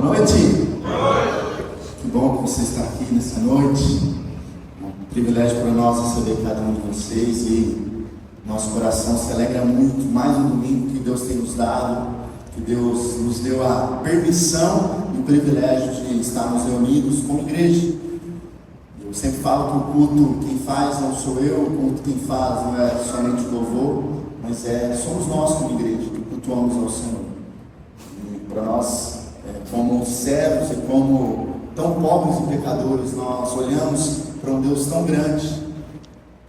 Boa noite. Que bom que você está aqui nessa noite. É um privilégio para nós receber cada um de vocês e nosso coração se alegra muito. Mais um domingo que Deus tem nos dado, que Deus nos deu a permissão e o privilégio de estarmos reunidos como igreja. Eu sempre falo que o culto quem faz não sou eu, o culto quem faz não é somente o louvor, mas somos nós como igreja que cultuamos ao Senhor. E para nós, como servos e como tão pobres e pecadores, nós olhamos para um Deus tão grande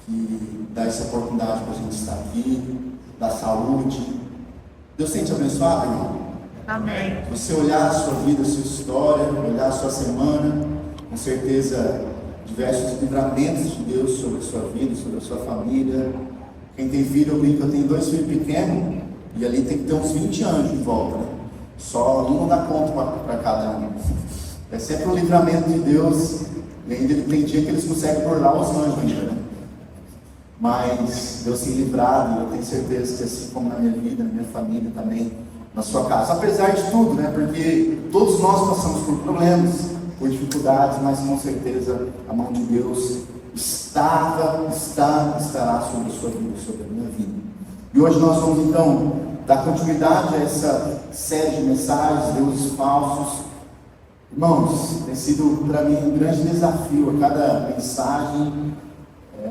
que dá essa oportunidade para a gente estar aqui, dá saúde. Deus tem te abençoado, irmão? Amém. Você olhar a sua vida, a sua história, olhar a sua semana, com certeza diversos livramentos de Deus sobre a sua vida, sobre a sua família. Quem tem filho, eu brinco, eu tenho 2 filhos pequenos e ali tem que ter uns 20 anos de volta, né? Só um não dá conta para cada um. É sempre um livramento de Deus, e ainda tem dia que eles conseguem burlar os anjos ainda, né? Mas Deus tem livrado, e eu tenho certeza que assim como na minha vida, na minha família também, na sua casa, apesar de tudo, né? Porque todos nós passamos por problemas, por dificuldades, mas com certeza a mão de Deus estará sobre a sua vida, sobre a minha vida. E hoje nós vamos então dar continuidade a essa série de mensagens, deuses falsos. Irmãos, tem sido para mim um grande desafio a cada mensagem.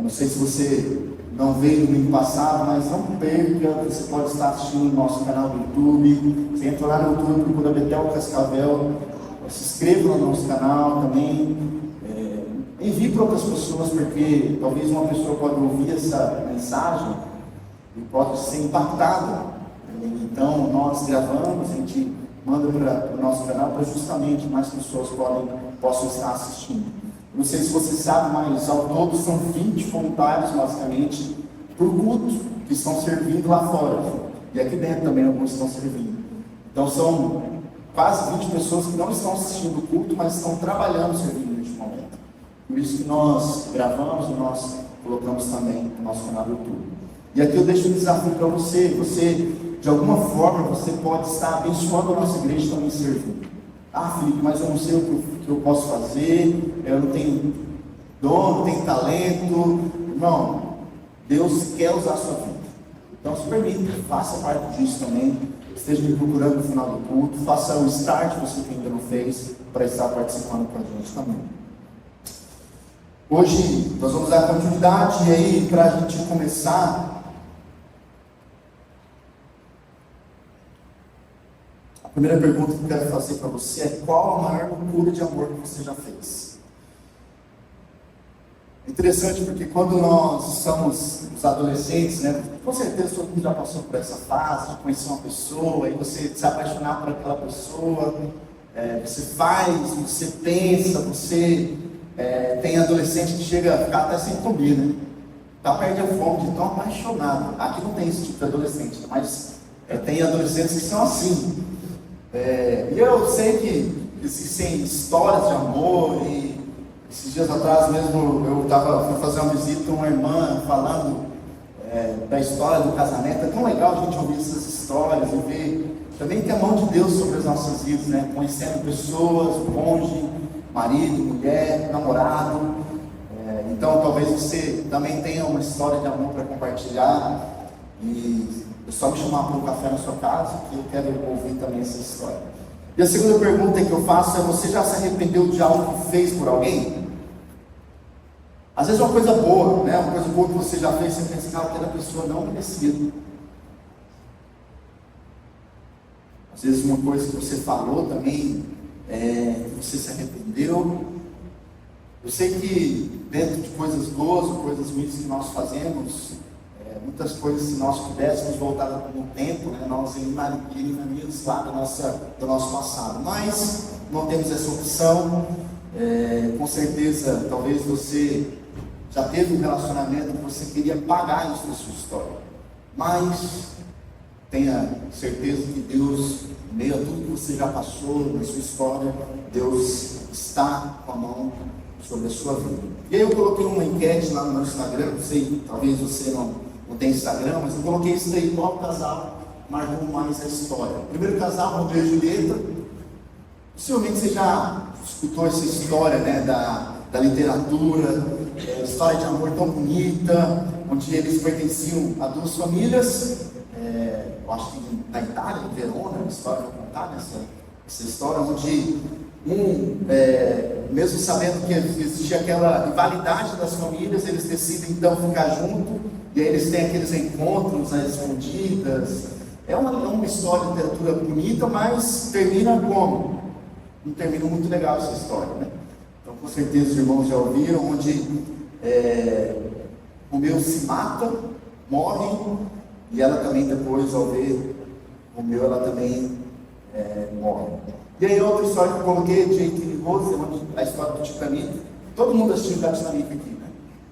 Não sei se você não veio no domingo passado, mas não perca, você pode estar assistindo no nosso canal do YouTube. Você entra lá no YouTube, procura Betel Cascavel, se inscreva no nosso canal também. Envie para outras pessoas, porque talvez uma pessoa pode ouvir essa mensagem e pode ser impactada. Então nós gravamos, a gente manda para o nosso canal para justamente mais pessoas possam estar assistindo. Não sei se você sabe, mas ao todo são 20 voluntários basicamente por culto que estão servindo lá fora. E aqui dentro também alguns estão servindo. Então são quase 20 pessoas que não estão assistindo o culto, mas estão trabalhando, servindo neste momento. Por isso que nós gravamos e nós colocamos também no nosso canal do YouTube. E aqui eu deixo um desafio para você. Você, de alguma forma, você pode estar abençoando a nossa igreja também servindo. Ah, Felipe, mas eu não sei o que eu posso fazer, eu não tenho dom, não tenho talento. Irmão, Deus quer usar a sua vida. Então se permita, faça parte disso também. Esteja me procurando no final do culto, faça o start, você que ainda não fez, para estar participando com a gente também. Hoje nós vamos dar continuidade, e aí para a gente começar, a primeira pergunta que eu quero fazer para você é: qual a maior loucura de amor que você já fez? É interessante porque quando nós somos os adolescentes, né, com certeza todo mundo já passou por essa fase de conhecer uma pessoa e você se apaixonar por aquela pessoa, você faz, você pensa, você tem adolescente que chega a ficar até sem comer, né? Perde a fome de tão apaixonado. Aqui não tem esse tipo de adolescente, mas tem adolescentes que são assim. E eu sei que existem histórias de amor, e esses dias atrás mesmo eu fui fazer uma visita a uma irmã falando da história do casamento. É tão legal a gente ouvir essas histórias e ver também que a mão de Deus sobre as nossas vidas, né? Conhecendo pessoas, cônjuge, marido, mulher, namorado. Então talvez você também tenha uma história de amor para compartilhar, e é só me chamar para um café na sua casa, que eu quero ouvir também essa história. E a segunda pergunta que eu faço é: você já se arrependeu de algo que fez por alguém? Às vezes é uma coisa boa, né? Uma coisa boa que você já fez, você pensa que aquela pessoa não merecia. Às vezes uma coisa que você falou também, você se arrependeu. Eu sei que dentro de coisas boas ou coisas ruins que nós fazemos, muitas coisas, se nós pudéssemos voltar no tempo, né, nós eliminaríamos lá do nosso passado, mas não temos essa opção. Com certeza, talvez você já teve um relacionamento que você queria apagar isso da sua história, mas tenha certeza que Deus, em meio a tudo que você já passou na sua história, Deus está com a mão sobre a sua vida. E aí eu coloquei uma enquete lá no meu Instagram, não sei, talvez você não tem Instagram, mas eu coloquei isso daí: qual casal marcou mais a história? O primeiro casal, Romeu e Julieta, Possivelmente você já escutou essa história, né, da literatura, história de amor tão bonita, onde eles pertenciam a duas famílias, eu acho que na Itália, em Verona, a história vai contar essa história, onde mesmo sabendo que existia aquela rivalidade das famílias, eles decidem então ficar junto, e aí eles têm aqueles encontros às escondidas. É uma história de literatura bonita, mas termina como? Não termina muito legal essa história, né? Então, com certeza os irmãos já ouviram, onde Romeu se mata, morre, e ela também depois, ao ver Romeu, ela também morre. E aí outra história que eu coloquei, Jake e Rose, a história do Titanic. Todo mundo assistiu o Titanic aqui, né?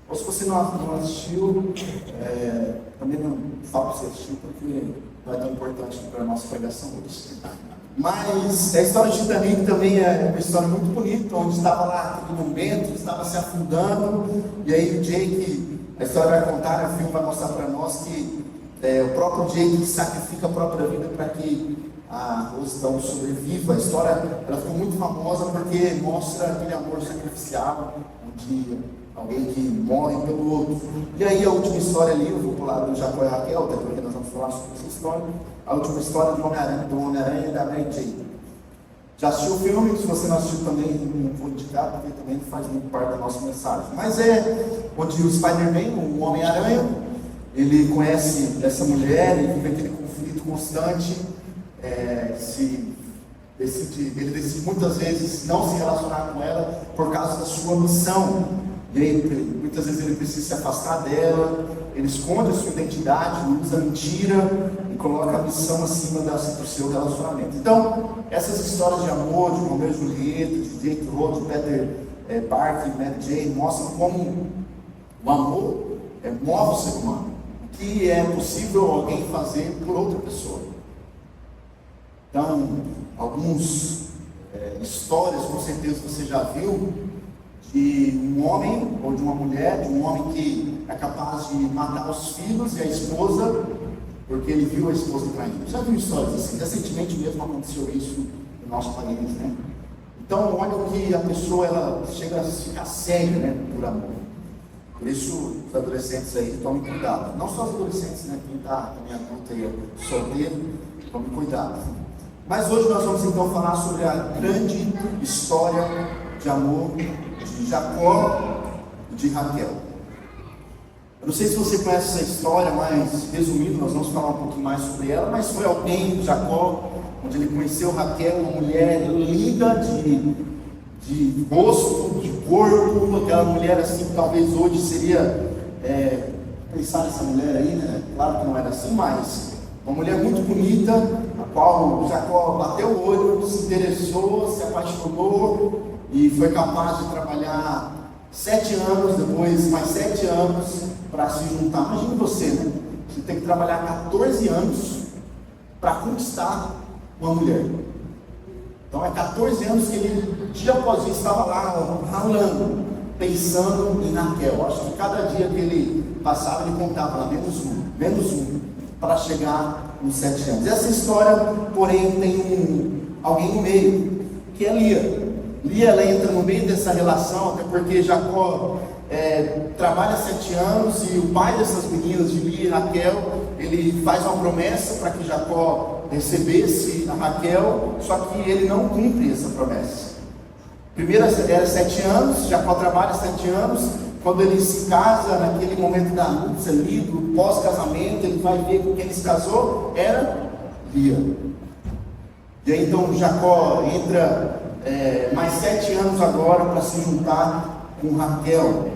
Ou se você não assistiu, também não falo para você assistir, porque não é tão importante para a nossa pregação hoje. Mas a história do Titanic também é uma história muito bonita, onde estava lá aquele momento, estava se afundando, e aí o Jake, a história vai contar, o filme vai mostrar para nós que o próprio Jake sacrifica a própria vida para que a Rose então sobreviva. A história ela ficou muito famosa porque mostra aquele amor sacrificial, onde alguém que morre pelo outro. E aí a última história ali, eu vou pular do Jacó e Raquel, até porque nós vamos falar sobre essa história. A última história do Homem-Aranha e da Mary Jane. Já assistiu o filme? Se você não assistiu também, não vou indicar, porque também não faz muito parte da nossa mensagem. Mas onde o Spider-Man, o Homem-Aranha, ele conhece essa mulher, ele vive aquele conflito constante, ele decide muitas vezes não se relacionar com ela por causa da sua missão. E aí, muitas vezes ele precisa se afastar dela, ele esconde a sua identidade, usa mentira e coloca a missão acima do seu relacionamento. Então, essas histórias de amor, de Romeu e Julieta, de Jake Rose, de Peter Parker e Mary Jane, mostram como o amor move o ser humano. O que é possível alguém fazer por outra pessoa. Então, algumas histórias, com certeza você já viu, de um homem ou de uma mulher, de um homem que é capaz de matar os filhos e a esposa, porque ele viu a esposa traindo. Já viu histórias assim? Recentemente mesmo aconteceu isso no nosso país, né? Então, olha que a pessoa ela chega a ficar cega, né, por amor. Por isso, os adolescentes aí, tomem cuidado. Não só os adolescentes, né? Quem está também adulto aí, solteiro, tomem cuidado. Mas hoje nós vamos então falar sobre a grande história de amor de Jacó e de Raquel. Eu não sei se você conhece essa história, mas resumindo, nós vamos falar um pouquinho mais sobre ela. Mas foi alguém, Jacó, onde ele conheceu Raquel, uma mulher linda de rosto, de corpo, aquela mulher assim que talvez hoje seria pensar nessa mulher aí, né? Claro que não era assim, mas uma mulher muito bonita, a qual Jacó bateu o olho, se interessou, se apaixonou e foi capaz de trabalhar 7 anos, depois mais 7 anos para se juntar. Imagine você, né? Você tem que trabalhar 14 anos para conquistar uma mulher. Então é 14 anos que ele, dia após dia, estava lá ralando, pensando em Raquel. Acho que cada dia que ele passava, ele contava lá, menos um, para chegar nos 7 anos. Essa história, porém, tem alguém no meio, que é Lia. Lia, ela entra no meio dessa relação, até porque Jacó trabalha 7 anos e o pai dessas meninas, de Lia e Raquel, ele faz uma promessa para que Jacó recebesse a Raquel, só que ele não cumpre essa promessa. Primeiro era 7 anos, Jacó trabalha 7 anos, quando ele se casa, naquele momento da núpcia ali, do pós-casamento, ele vai ver com quem ele se casou, era Lia. E aí então Jacó entra mais 7 anos agora para se juntar com Raquel.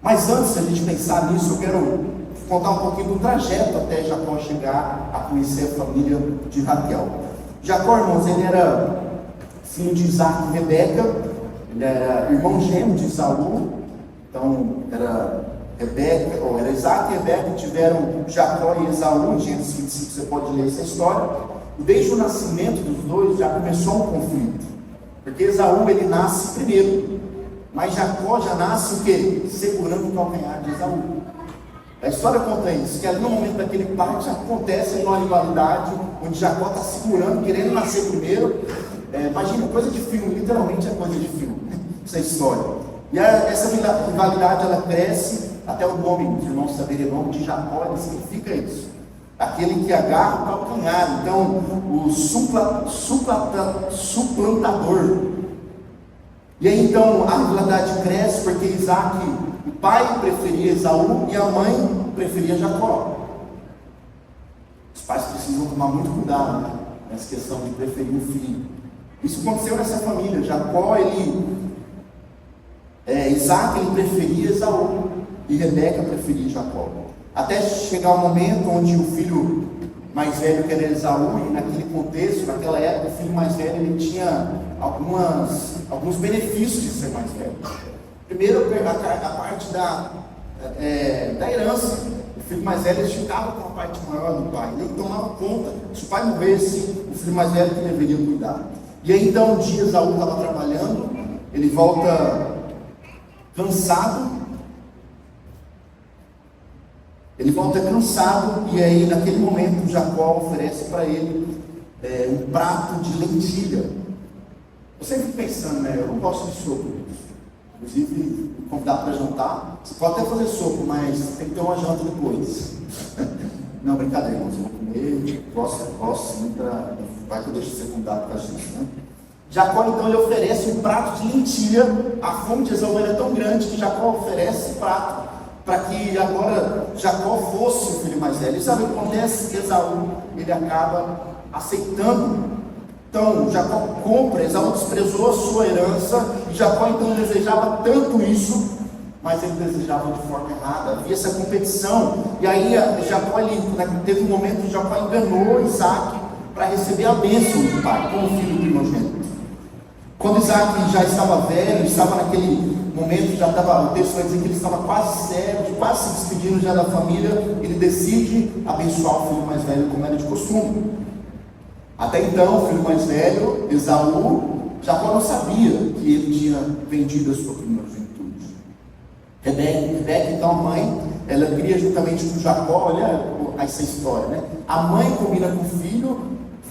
Mas antes de a gente pensar nisso, eu quero contar um pouquinho do trajeto até Jacó chegar a conhecer a família de Raquel. Jacó, irmãos, ele era filho de Isaac e Rebeca, ele era irmão gêmeo de Esaú. Então era Isaac e Rebeca que tiveram Jacó e Esaú. Em Gênesis 25 você pode ler essa história. E desde o nascimento dos dois já começou um conflito, porque Esaú ele nasce primeiro, mas Jacó já nasce o quê? Segurando o calcanhar de Esaú. A história conta isso, que ali no momento daquele parto já acontece uma rivalidade, onde Jacó está segurando, querendo nascer primeiro, Imagina, coisa de filme, literalmente é coisa de filme, essa história. E essa rivalidade, ela cresce até o nome dos irmãos saberem, o nome de Jacó, ele significa isso. Aquele que agarra o calcanhar, então o suplantador. E aí então a rivalidade cresce porque Isaac, o pai preferia Esaú e a mãe preferia Jacó. Os pais precisam tomar muito cuidado, né, nessa questão de preferir um filho. Isso aconteceu nessa família. Jacó, Isaac ele preferia Esaú e Rebeca preferia Jacó. Até chegar o momento onde o filho mais velho, que era Esaú, e naquele contexto, naquela época, o filho mais velho ele tinha alguns benefícios de ser mais velho. Primeiro, a parte da herança. O filho mais velho ele ficava com a parte maior do pai, ele tomava conta. Se o pai morresse, o filho mais velho que deveria cuidar. E aí então um dia Esaú estava trabalhando, ele volta cansado. E aí naquele momento Jacó oferece para ele um prato de lentilha. Eu sempre fico pensando, né? Eu não gosto de sopa. Inclusive, me convidar para jantar. Você pode até fazer sopa, mas tem que ter uma janta depois. Não, brincadeira, irmãos. Eu vou comer, gosto sim, vai que eu deixo de ser convidado para a gente, né? Jacó então ele oferece um prato de lentilha. A fome de Esaú era tão grande que Jacó oferece prato para que agora Jacó fosse o filho mais velho. E sabe o que acontece? Esaú ele acaba aceitando. Então Jacó compra, Esaú desprezou a sua herança, e Jacó então desejava tanto isso, mas ele desejava de forma errada. Havia essa competição, e aí Jacó teve um momento que Jacó enganou Isaac para receber a bênção do pai, como filho primogênito. Quando Isaac já estava velho, estava naquele momento, o texto vai dizer que ele estava quase cego, quase se despedindo já da família, ele decide abençoar o filho mais velho como era de costume. Até então, o filho mais velho, Esaú, Jacó não sabia que ele tinha vendido a sua primogenitura. Rebeca, então a mãe, ela cria juntamente com Jacó, olha essa história, né? A mãe combina com o filho,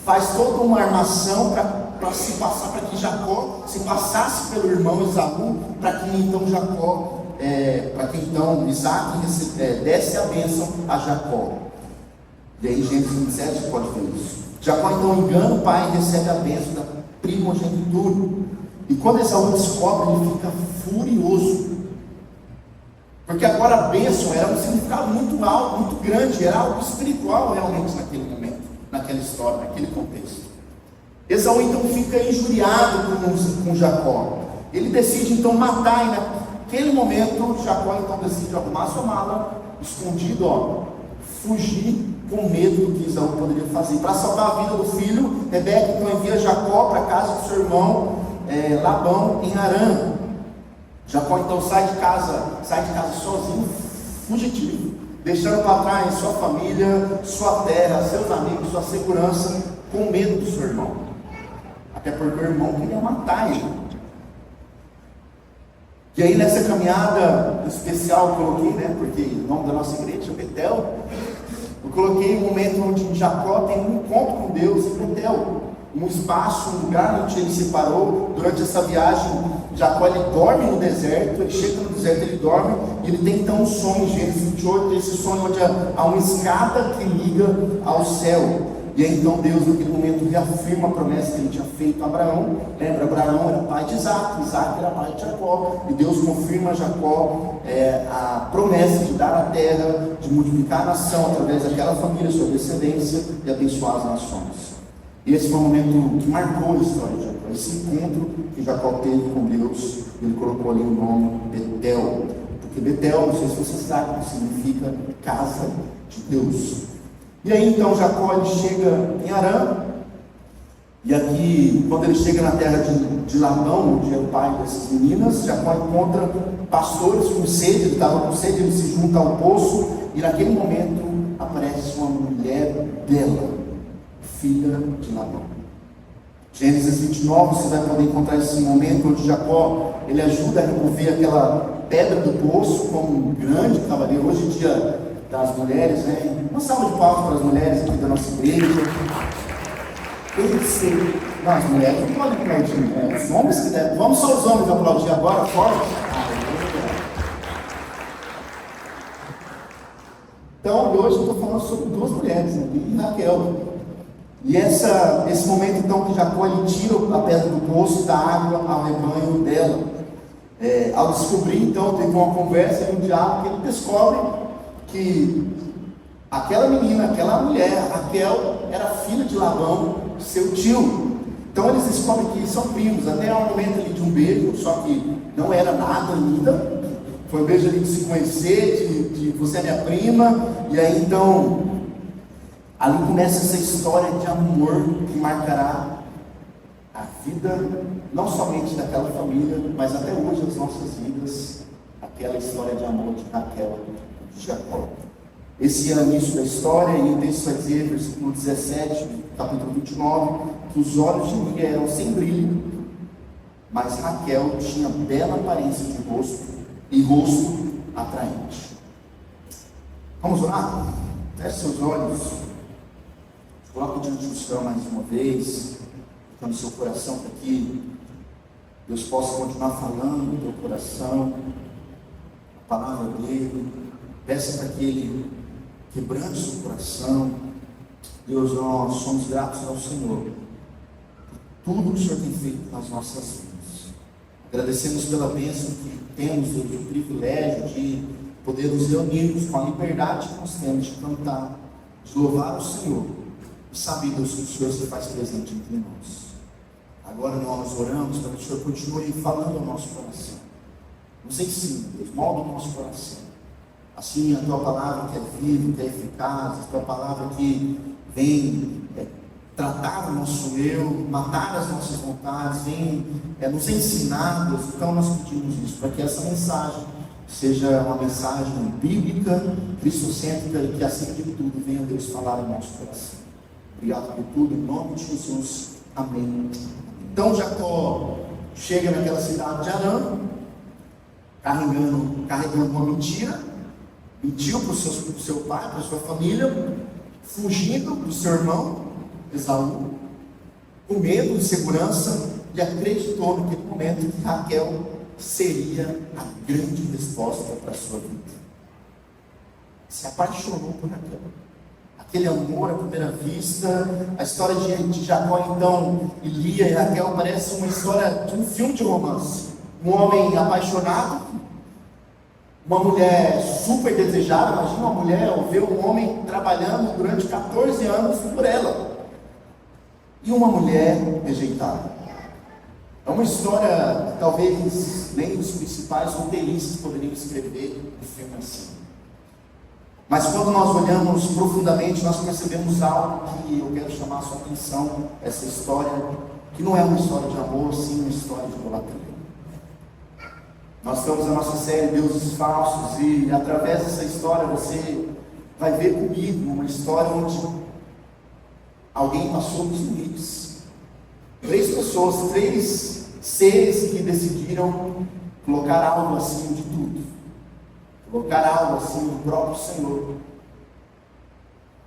faz toda uma armação para se passar, para que Jacó se passasse pelo irmão Esaú, para que então Isaac desse a bênção a Jacó. E aí Gênesis 27 pode ver isso. Jacó então engana o pai e recebe a bênção da primogenitura. E quando Esaú descobre, ele fica furioso. Porque agora a bênção era um significado muito alto, muito grande, era algo espiritual realmente naquele momento, naquela história, naquele contexto. Esaú então fica injuriado com Jacó. Ele decide então matar, e naquele momento Jacó então decide arrumar sua mala, escondido, fugir com medo do que Esaú poderia fazer. Para salvar a vida do filho, Rebeca então envia Jacó para a casa do seu irmão Labão em Harã. Jacó então sai de casa sozinho, fugitivo, deixando para trás sua família, sua terra, seus amigos, sua segurança, com medo do seu irmão. Até porque o irmão queria matar ele. E aí nessa caminhada especial eu coloquei, né, porque o nome da nossa igreja é Betel, eu coloquei um momento onde Jacó tem um encontro com Deus em Betel, um espaço, um lugar onde ele se parou. Durante essa viagem, Jacó ele dorme no deserto, ele chega no deserto, ele dorme, e ele tem então um sonho, em Gênesis 28, esse sonho onde há uma escada que liga ao céu. E aí então Deus naquele momento reafirma a promessa que ele tinha feito a Abraão. Lembra, Abraão era pai de Isaac, Isaac era pai de Jacó, e Deus confirma a Jacó a promessa de dar a terra, de multiplicar a nação através daquela família, sua descendência, e abençoar as nações. E esse foi um momento que marcou a história de Jacó, esse encontro que Jacó teve com Deus. Ele colocou ali o nome Betel, porque Betel, não sei se você sabe, significa casa de Deus. E aí então Jacó ele chega em Harã, e aqui quando ele chega na terra de Labão, onde é o pai dessas meninas, Jacó encontra pastores com sede. Ele estava com sede, ele se junta ao poço, e naquele momento aparece uma mulher bela, filha de Labão. Gênesis 29, você vai poder encontrar esse momento onde Jacó ele ajuda a remover aquela pedra do poço, como um grande cavaleiro. Hoje em dia das mulheres, né? Uma salva de palmas para as mulheres aqui da nossa igreja. Não, as mulheres não podem aplaudir, né? Os homens que devem. Vamos só os homens aplaudir agora, forte. Então, hoje eu estou falando sobre duas mulheres, né? Lia e Raquel. E esse momento, então, que Jacó ele tira a pedra do poço, da água ao rebanho dela. Ao descobrir, então, teve uma conversa e um diálogo, que ele descobre que aquela menina, aquela mulher, Raquel, era filha de Labão, seu tio. Então eles descobrem que são primos, até o momento ali de um beijo, só que não era nada ainda. Foi um beijo ali de se conhecer, de você é minha prima, e aí então, ali começa essa história de amor que marcará a vida, não somente daquela família, mas até hoje as nossas vidas, aquela história de amor de Raquel e de Jacó. Esse é o início da história, e o texto vai dizer, versículo 17, capítulo 29, que os olhos de Lia eram sem brilho, mas Raquel tinha bela aparência de rosto e rosto atraente. Vamos orar? Feche seus olhos, coloque diante do Senhor mais uma vez, quando seu coração está aqui, Deus possa continuar falando no teu coração, a palavra dele, peça para que ele quebrante seu coração. Deus, nós somos gratos ao Senhor por tudo que o Senhor tem feito nas nossas vidas. Agradecemos pela bênção que temos, Deus, o privilégio de poder nos reunirmos com a liberdade que nós temos de cantar, de louvar o Senhor e saber, Deus, que o Senhor se faz presente entre nós. Agora nós oramos para que o Senhor continue falando ao nosso coração. Nos ensine, Deus, molda o nosso coração. Assim, a Tua palavra que é viva, que é eficaz, a Tua palavra que vem tratar o nosso eu, matar as nossas vontades, vem nos ensinar, Deus. Então nós pedimos isso, para que essa mensagem seja uma mensagem bíblica, cristocêntrica, e que acima de tudo venha Deus falar no nosso coração. Obrigado por tudo, em nome de Jesus, amém. Então Jacó chega naquela cidade de Harã, carregando uma mentira, mentiu para o seu pai, para a sua família, fugindo do seu irmão Esaú, com medo, insegurança, e acreditou naquele momento que Raquel seria a grande resposta para a sua vida. Se apaixonou por Raquel. Aquele amor à primeira vista. A história de Jacó, então, e Lia e Raquel parece uma história de um filme de romance. Um homem apaixonado, uma mulher super desejada. Imagina uma mulher ou ver um homem trabalhando durante 14 anos por ela, e uma mulher rejeitada. É uma história que talvez nem os principais roteiristas poderiam escrever um filme assim. Mas quando nós olhamos profundamente, nós percebemos algo que eu quero chamar a sua atenção. Essa história, que não é uma história de amor, sim uma história de idolatria. Nós estamos na nossa série Deuses Falsos, e através dessa história você vai ver comigo uma história onde alguém passou dos limites. 3 pessoas, 3 seres que decidiram colocar algo acima de tudo, colocar algo acima do próprio Senhor.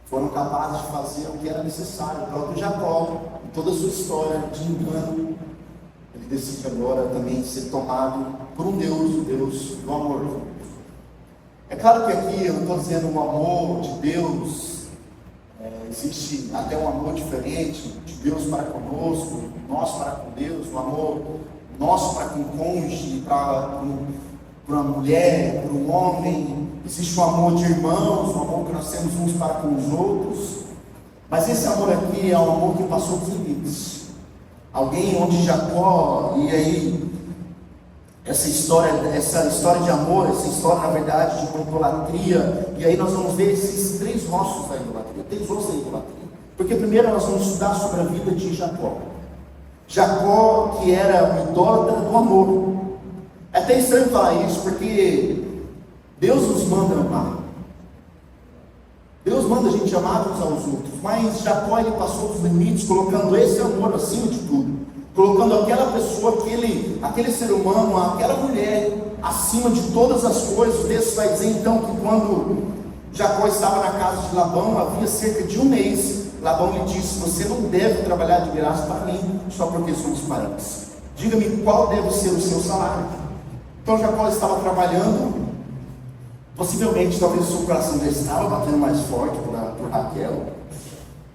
Foram capazes de fazer o que era necessário. O próprio Jacó, em toda a sua história de engano, ele decide agora também ser tomado por um Deus, o Deus do amor. É claro que aqui eu não estou dizendo o amor de Deus, existe até um amor diferente de Deus para conosco, nós para com Deus, o amor nosso para com o cônjuge, para a mulher, para o homem. Existe um amor de irmãos, um amor que nós temos uns para com os outros. Mas esse amor aqui é um amor que passou dos limites. Alguém onde Jacó, e aí essa história de amor, essa história na verdade de idolatria, e aí nós vamos ver esses 3 rostos da idolatria, 3 rostos da idolatria. Porque primeiro nós vamos estudar sobre a vida de Jacó. Jacó, que era o idólatra do amor. É até estranho falar isso, porque Deus nos manda amar. Deus manda a gente amar uns aos outros, mas Jacó ele passou dos limites, colocando esse amor acima de tudo, colocando aquela pessoa, aquele ser humano, aquela mulher acima de todas as coisas. O texto vai dizer então que quando Jacó estava na casa de Labão, havia cerca de um mês, Labão lhe disse: você não deve trabalhar de graça para mim, só porque somos parentes. Diga-me qual deve ser o seu salário. Então Jacó estava trabalhando, possivelmente, talvez o seu coração já estava batendo mais forte por Raquel,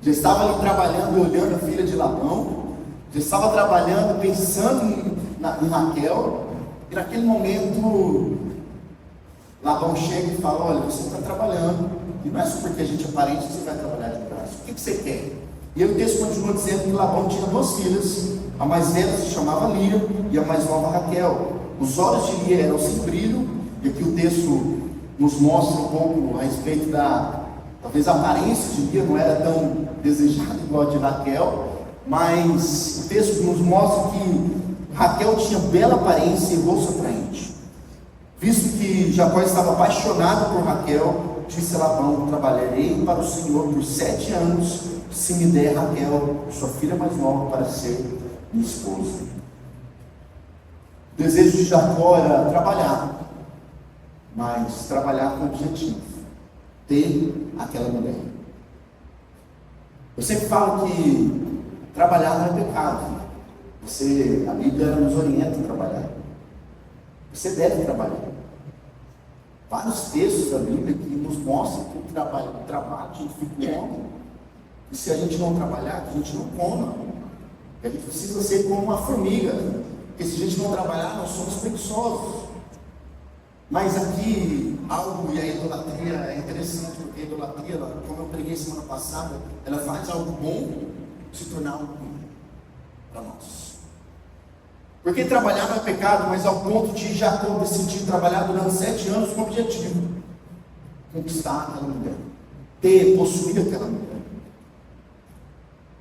já estava ali trabalhando e olhando a filha de Labão, já estava trabalhando, pensando em Raquel, e naquele momento, Labão chega e fala: olha, você está trabalhando, e não é só porque a gente é parente que você vai trabalhar de graça, o que você quer? E aí o texto continua dizendo que Labão tinha duas filhas, a mais velha se chamava Lia, e a mais nova Raquel. Os olhos de Lia eram sem brilho, e aqui o texto nos mostra um pouco a respeito talvez a aparência de Lia não era tão desejada igual a de Raquel, mas o texto nos mostra que Raquel tinha bela aparência e rosto atraente. Visto que Jacó estava apaixonado por Raquel, disse a Labão: trabalharei para o Senhor por 7 anos, se me der Raquel, sua filha mais nova, para ser minha esposa. O desejo de Jacó era trabalhar, mas trabalhar com objetivo: ter aquela mulher. Eu sempre falo que trabalhar não é pecado. A Bíblia nos orienta a trabalhar. Você deve trabalhar. Vários textos da Bíblia que nos mostram que o trabalho a gente fica com fome. E se a gente não trabalhar, a gente não coma. A gente precisa ser como uma formiga. Porque se a gente não trabalhar, nós somos preguiçosos. Mas aqui, e a idolatria é interessante, porque a idolatria, como eu preguei semana passada, ela faz algo bom se tornar algo ruim para nós. Porque trabalhar não é pecado, mas ao ponto de Jacó decidir trabalhar durante 7 anos com o objetivo: conquistar aquela mulher, possuir aquela mulher.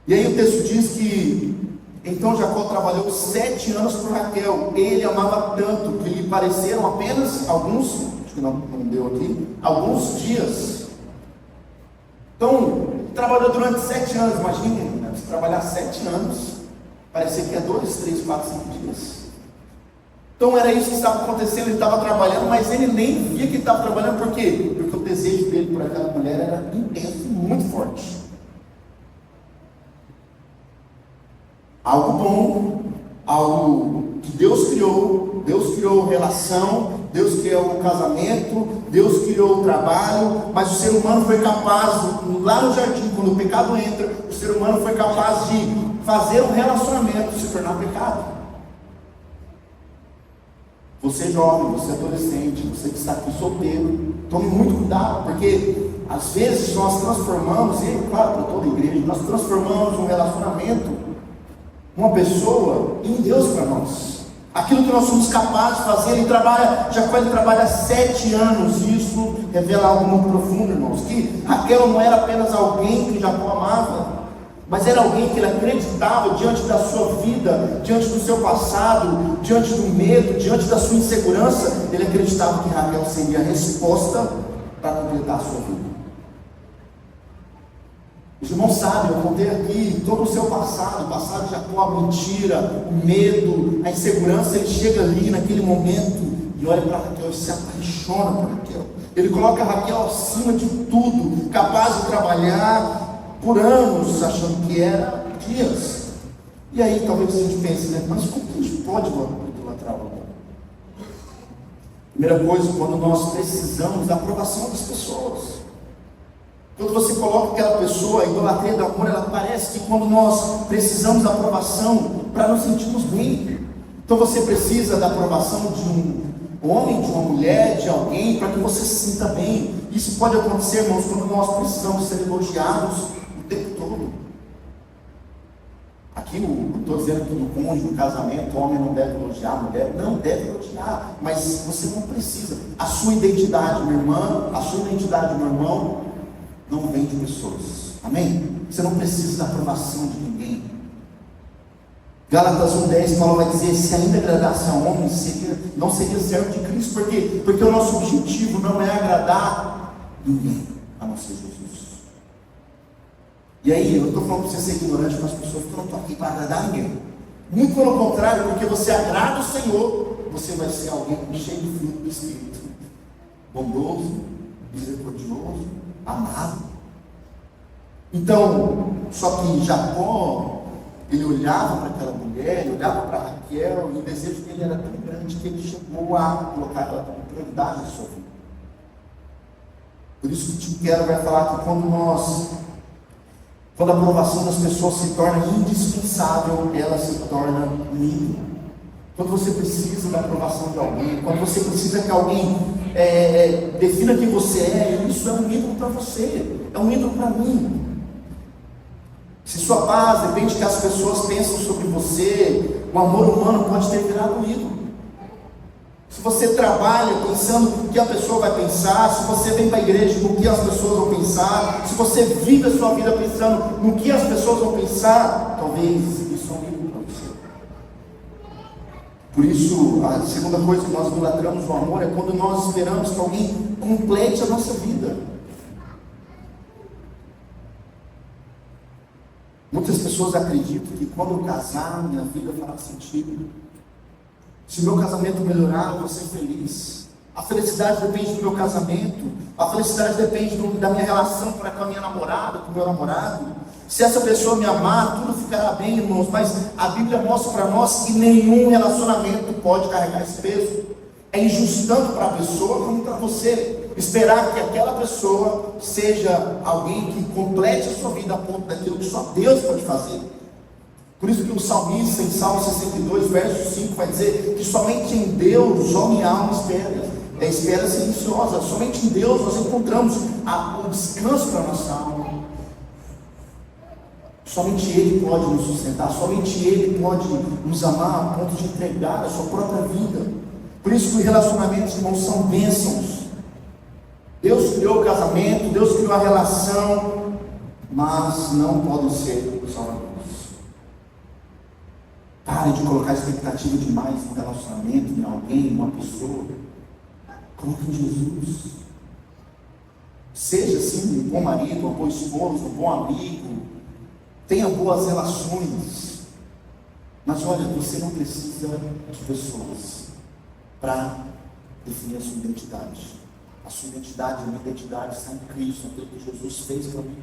E aí o texto diz que então Jacó trabalhou 7 anos por Raquel. Ele amava tanto que lhe pareceram apenas alguns, acho que não deu aqui, alguns dias. Então, trabalhou durante 7 anos, imagine, né? Se trabalhar 7 anos, parecia que é 2, 3, 4, 5 dias. Então era isso que estava acontecendo, ele estava trabalhando, mas ele nem via que ele estava trabalhando. Por quê? Porque o desejo dele por aquela mulher era intenso, muito forte. Algo bom, algo que Deus criou relação, Deus criou o casamento, Deus criou o trabalho, mas o ser humano foi capaz, lá no jardim, quando o pecado entra, o ser humano foi capaz de fazer um relacionamento se tornar pecado. Você jovem, você adolescente, você que está aqui solteiro, tome muito cuidado, porque às vezes nós transformamos, e claro, para toda a igreja, nós transformamos um relacionamento, uma pessoa, em Deus para nós. Aquilo que nós somos capazes de fazer. Ele trabalha 7 anos, e isso revela algo muito profundo, irmãos, que Raquel não era apenas alguém que Jacó amava, mas era alguém que ele acreditava diante da sua vida, diante do seu passado, diante do medo, diante da sua insegurança. Ele acreditava que Raquel seria a resposta para completar a sua vida. Os irmãos sabem, eu contei aqui todo o seu passado, o passado de Jacó, a mentira, o medo, a insegurança. Ele chega ali naquele momento e olha para Raquel e se apaixona por Raquel. Ele coloca Raquel acima de tudo, capaz de trabalhar por anos, achando que era dias. E aí talvez a gente pense, né? Mas como que a gente pode idolatrar o amor? Primeira coisa, quando nós precisamos da aprovação das pessoas. Quando você coloca aquela pessoa, a idolatria do amor, ela parece que quando nós precisamos da aprovação para nos sentirmos bem. Então você precisa da aprovação de um homem, de uma mulher, de alguém, para que você se sinta bem. Isso pode acontecer, irmãos, quando nós precisamos ser elogiados o tempo todo. Aqui eu estou dizendo que no cônjuge, no casamento, o homem não deve elogiar, a mulher não deve elogiar, mas você não precisa. A sua identidade, minha irmã, a sua identidade, meu irmão, não vem de pessoas. Amém? Você não precisa da aprovação de ninguém. Gálatas 1:10, Paulo vai dizer: se ainda agradasse a homem, não seria servo de Cristo. Por quê? Porque o nosso objetivo não é agradar ninguém, a não ser Jesus. E aí, eu estou falando para você ser ignorante com as pessoas, porque eu não estou aqui para agradar ninguém. Muito pelo contrário, porque você agrada o Senhor, você vai ser alguém cheio de fruto do Espírito, bondoso, misericordioso, amado. Então, Só que Jacó, ele olhava para aquela mulher, ele olhava para Raquel, e o desejo dele era tão grande que ele chegou a colocar ela como prioridade na sua vida. Por isso que Tim Keller vai falar que quando a aprovação das pessoas se torna indispensável, ela se torna mínima. Quando você precisa da aprovação de alguém, quando você precisa que alguém defina quem você é, isso é um ídolo para você, é um ídolo para mim. Se sua paz depende do que as pessoas pensam sobre você, o amor humano pode ter virado um ídolo. Se você trabalha pensando no que a pessoa vai pensar, se você vem para a igreja no que as pessoas vão pensar, se você vive a sua vida pensando no que as pessoas vão pensar, talvez isso é um ídolo para você. Por isso, a segunda coisa que nós idolatramos no amor é quando nós esperamos que alguém complete a nossa vida. Muitas pessoas acreditam que quando eu casar, minha vida fará sentido. Se meu casamento melhorar, eu vou ser feliz. A felicidade depende do meu casamento. A felicidade depende da minha relação com a minha namorada, com o meu namorado. Se essa pessoa me amar, tudo ficará bem, irmãos. Mas a Bíblia mostra para nós que nenhum relacionamento pode carregar esse peso. É injusto tanto para a pessoa como para você esperar que aquela pessoa seja alguém que complete a sua vida a ponto daquilo que só Deus pode fazer. Por isso que o salmista, em Salmo 62, verso 5, vai dizer que somente em Deus homem e alma espera. É espera silenciosa. Somente em Deus nós encontramos o descanso para a nossa alma. Somente Ele pode nos sustentar. Somente Ele pode nos amar a ponto de entregar a sua própria vida. Por isso que os relacionamentos, irmãos, são bênçãos. Deus criou o casamento, Deus criou a relação, mas não podem ser os amigos. Pare de colocar expectativa demais no relacionamento, em alguém, em uma pessoa. Coloque em Jesus. Seja assim um bom marido, uma boa esposa, um bom amigo. Tenha boas relações. Mas olha, você não precisa de pessoas para definir a sua identidade. A sua identidade, a minha identidade está em Cristo, naquilo que Jesus fez para mim.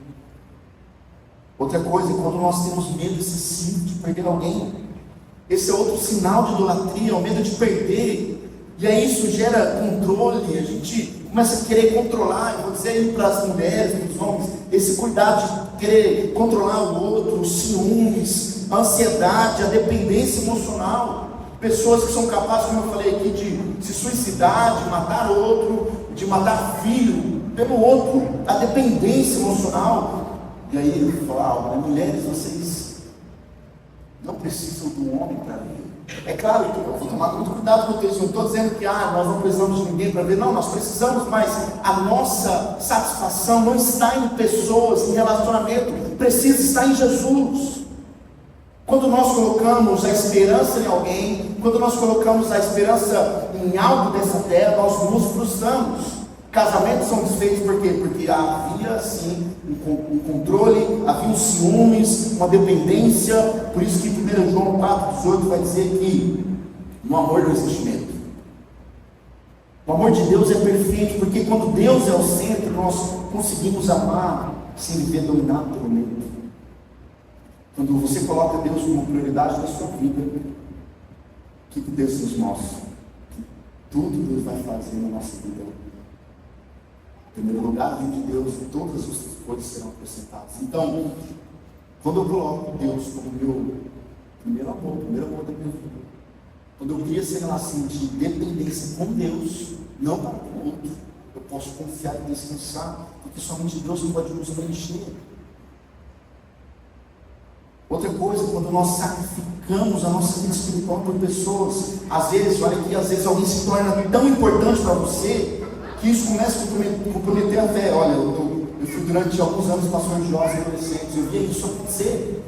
Outra coisa é quando nós temos medo excessivo de perder alguém. Esse é outro sinal de idolatria, o medo de perder. E aí isso gera controle, a gente começa a querer controlar. Eu vou dizer aí para as mulheres, para os homens, esse cuidado de querer controlar o outro, os ciúmes, a ansiedade, a dependência emocional. Pessoas que são capazes, como eu falei aqui, de se suicidar, de matar outro, de matar filho pelo outro, a dependência emocional. E aí ele fala, mulheres, vocês não precisam de um homem para ver. É claro que eu vou tomar muito cuidado com o texto. Eu não estou dizendo que nós não precisamos de ninguém para ver. Não, nós precisamos, mas a nossa satisfação não está em pessoas, em relacionamento. Precisa estar em Jesus. Quando nós colocamos a esperança em alguém, quando nós colocamos a esperança em algo dessa terra, nós nos frustramos. Casamentos são desfeitos por quê? Porque havia sim um controle, havia um ciúmes, uma dependência. Por isso que 1 João 4,18 vai dizer que no amor não existe medo. O amor de Deus é perfeito, porque quando Deus é o centro, nós conseguimos amar sem viver dominado pelo medo. Quando você coloca Deus como prioridade da sua vida, o que Deus nos mostra? Que tudo Deus vai fazer na nossa vida. Em primeiro lugar, vem de Deus, e todas as coisas serão acrescentadas. Então, quando eu coloco Deus como meu primeiro amor da minha vida, quando eu crio essa relação de dependência com Deus, não para com o outro, eu posso confiar e descansar, porque somente Deus pode nos preencher. Outra coisa, quando nós sacrificamos a nossa vida espiritual por pessoas, às vezes, olha aqui, às vezes alguém se torna tão importante para você, que isso começa a comprometer a fé. Olha, eu fui durante alguns anos pastor de jovens e adolescentes, eu via isso acontecer.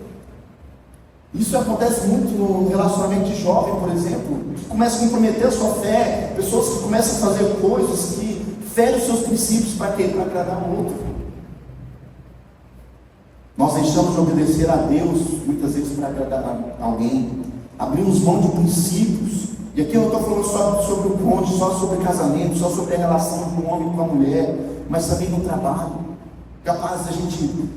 Isso acontece muito no relacionamento de jovem, por exemplo, que começa a comprometer a sua fé, pessoas que começam a fazer coisas que ferem os seus princípios para quê? Para agradar o outro. Nós deixamos de obedecer a Deus, muitas vezes para agradar alguém, abrimos mão de princípios. E aqui eu não estou falando só sobre o cônjuge, só sobre casamento, só sobre a relação de um homem com a mulher, mas também no trabalho. Capaz de a gente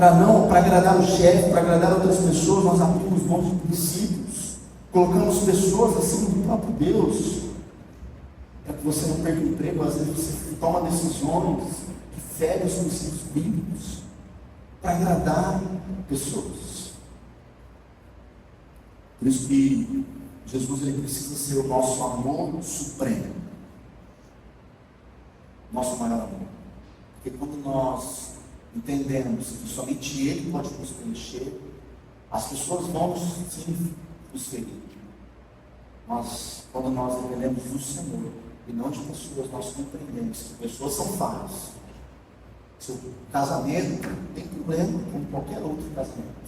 para agradar o chefe, para agradar outras pessoas, nós abrimos mão de princípios, colocamos pessoas acima do próprio Deus, para que você não perca o emprego. Às vezes você toma decisões que ferem os princípios bíblicos, para agradar pessoas. Por isso que Jesus, ele precisa ser o nosso amor supremo, nosso maior amor. Porque quando nós entendemos que somente Ele pode nos preencher, as pessoas vão sim nos ferir. Mas quando nós dependemos do Senhor e não de pessoas, nós compreendemos que pessoas são falhas. Seu casamento tem problema como qualquer outro casamento.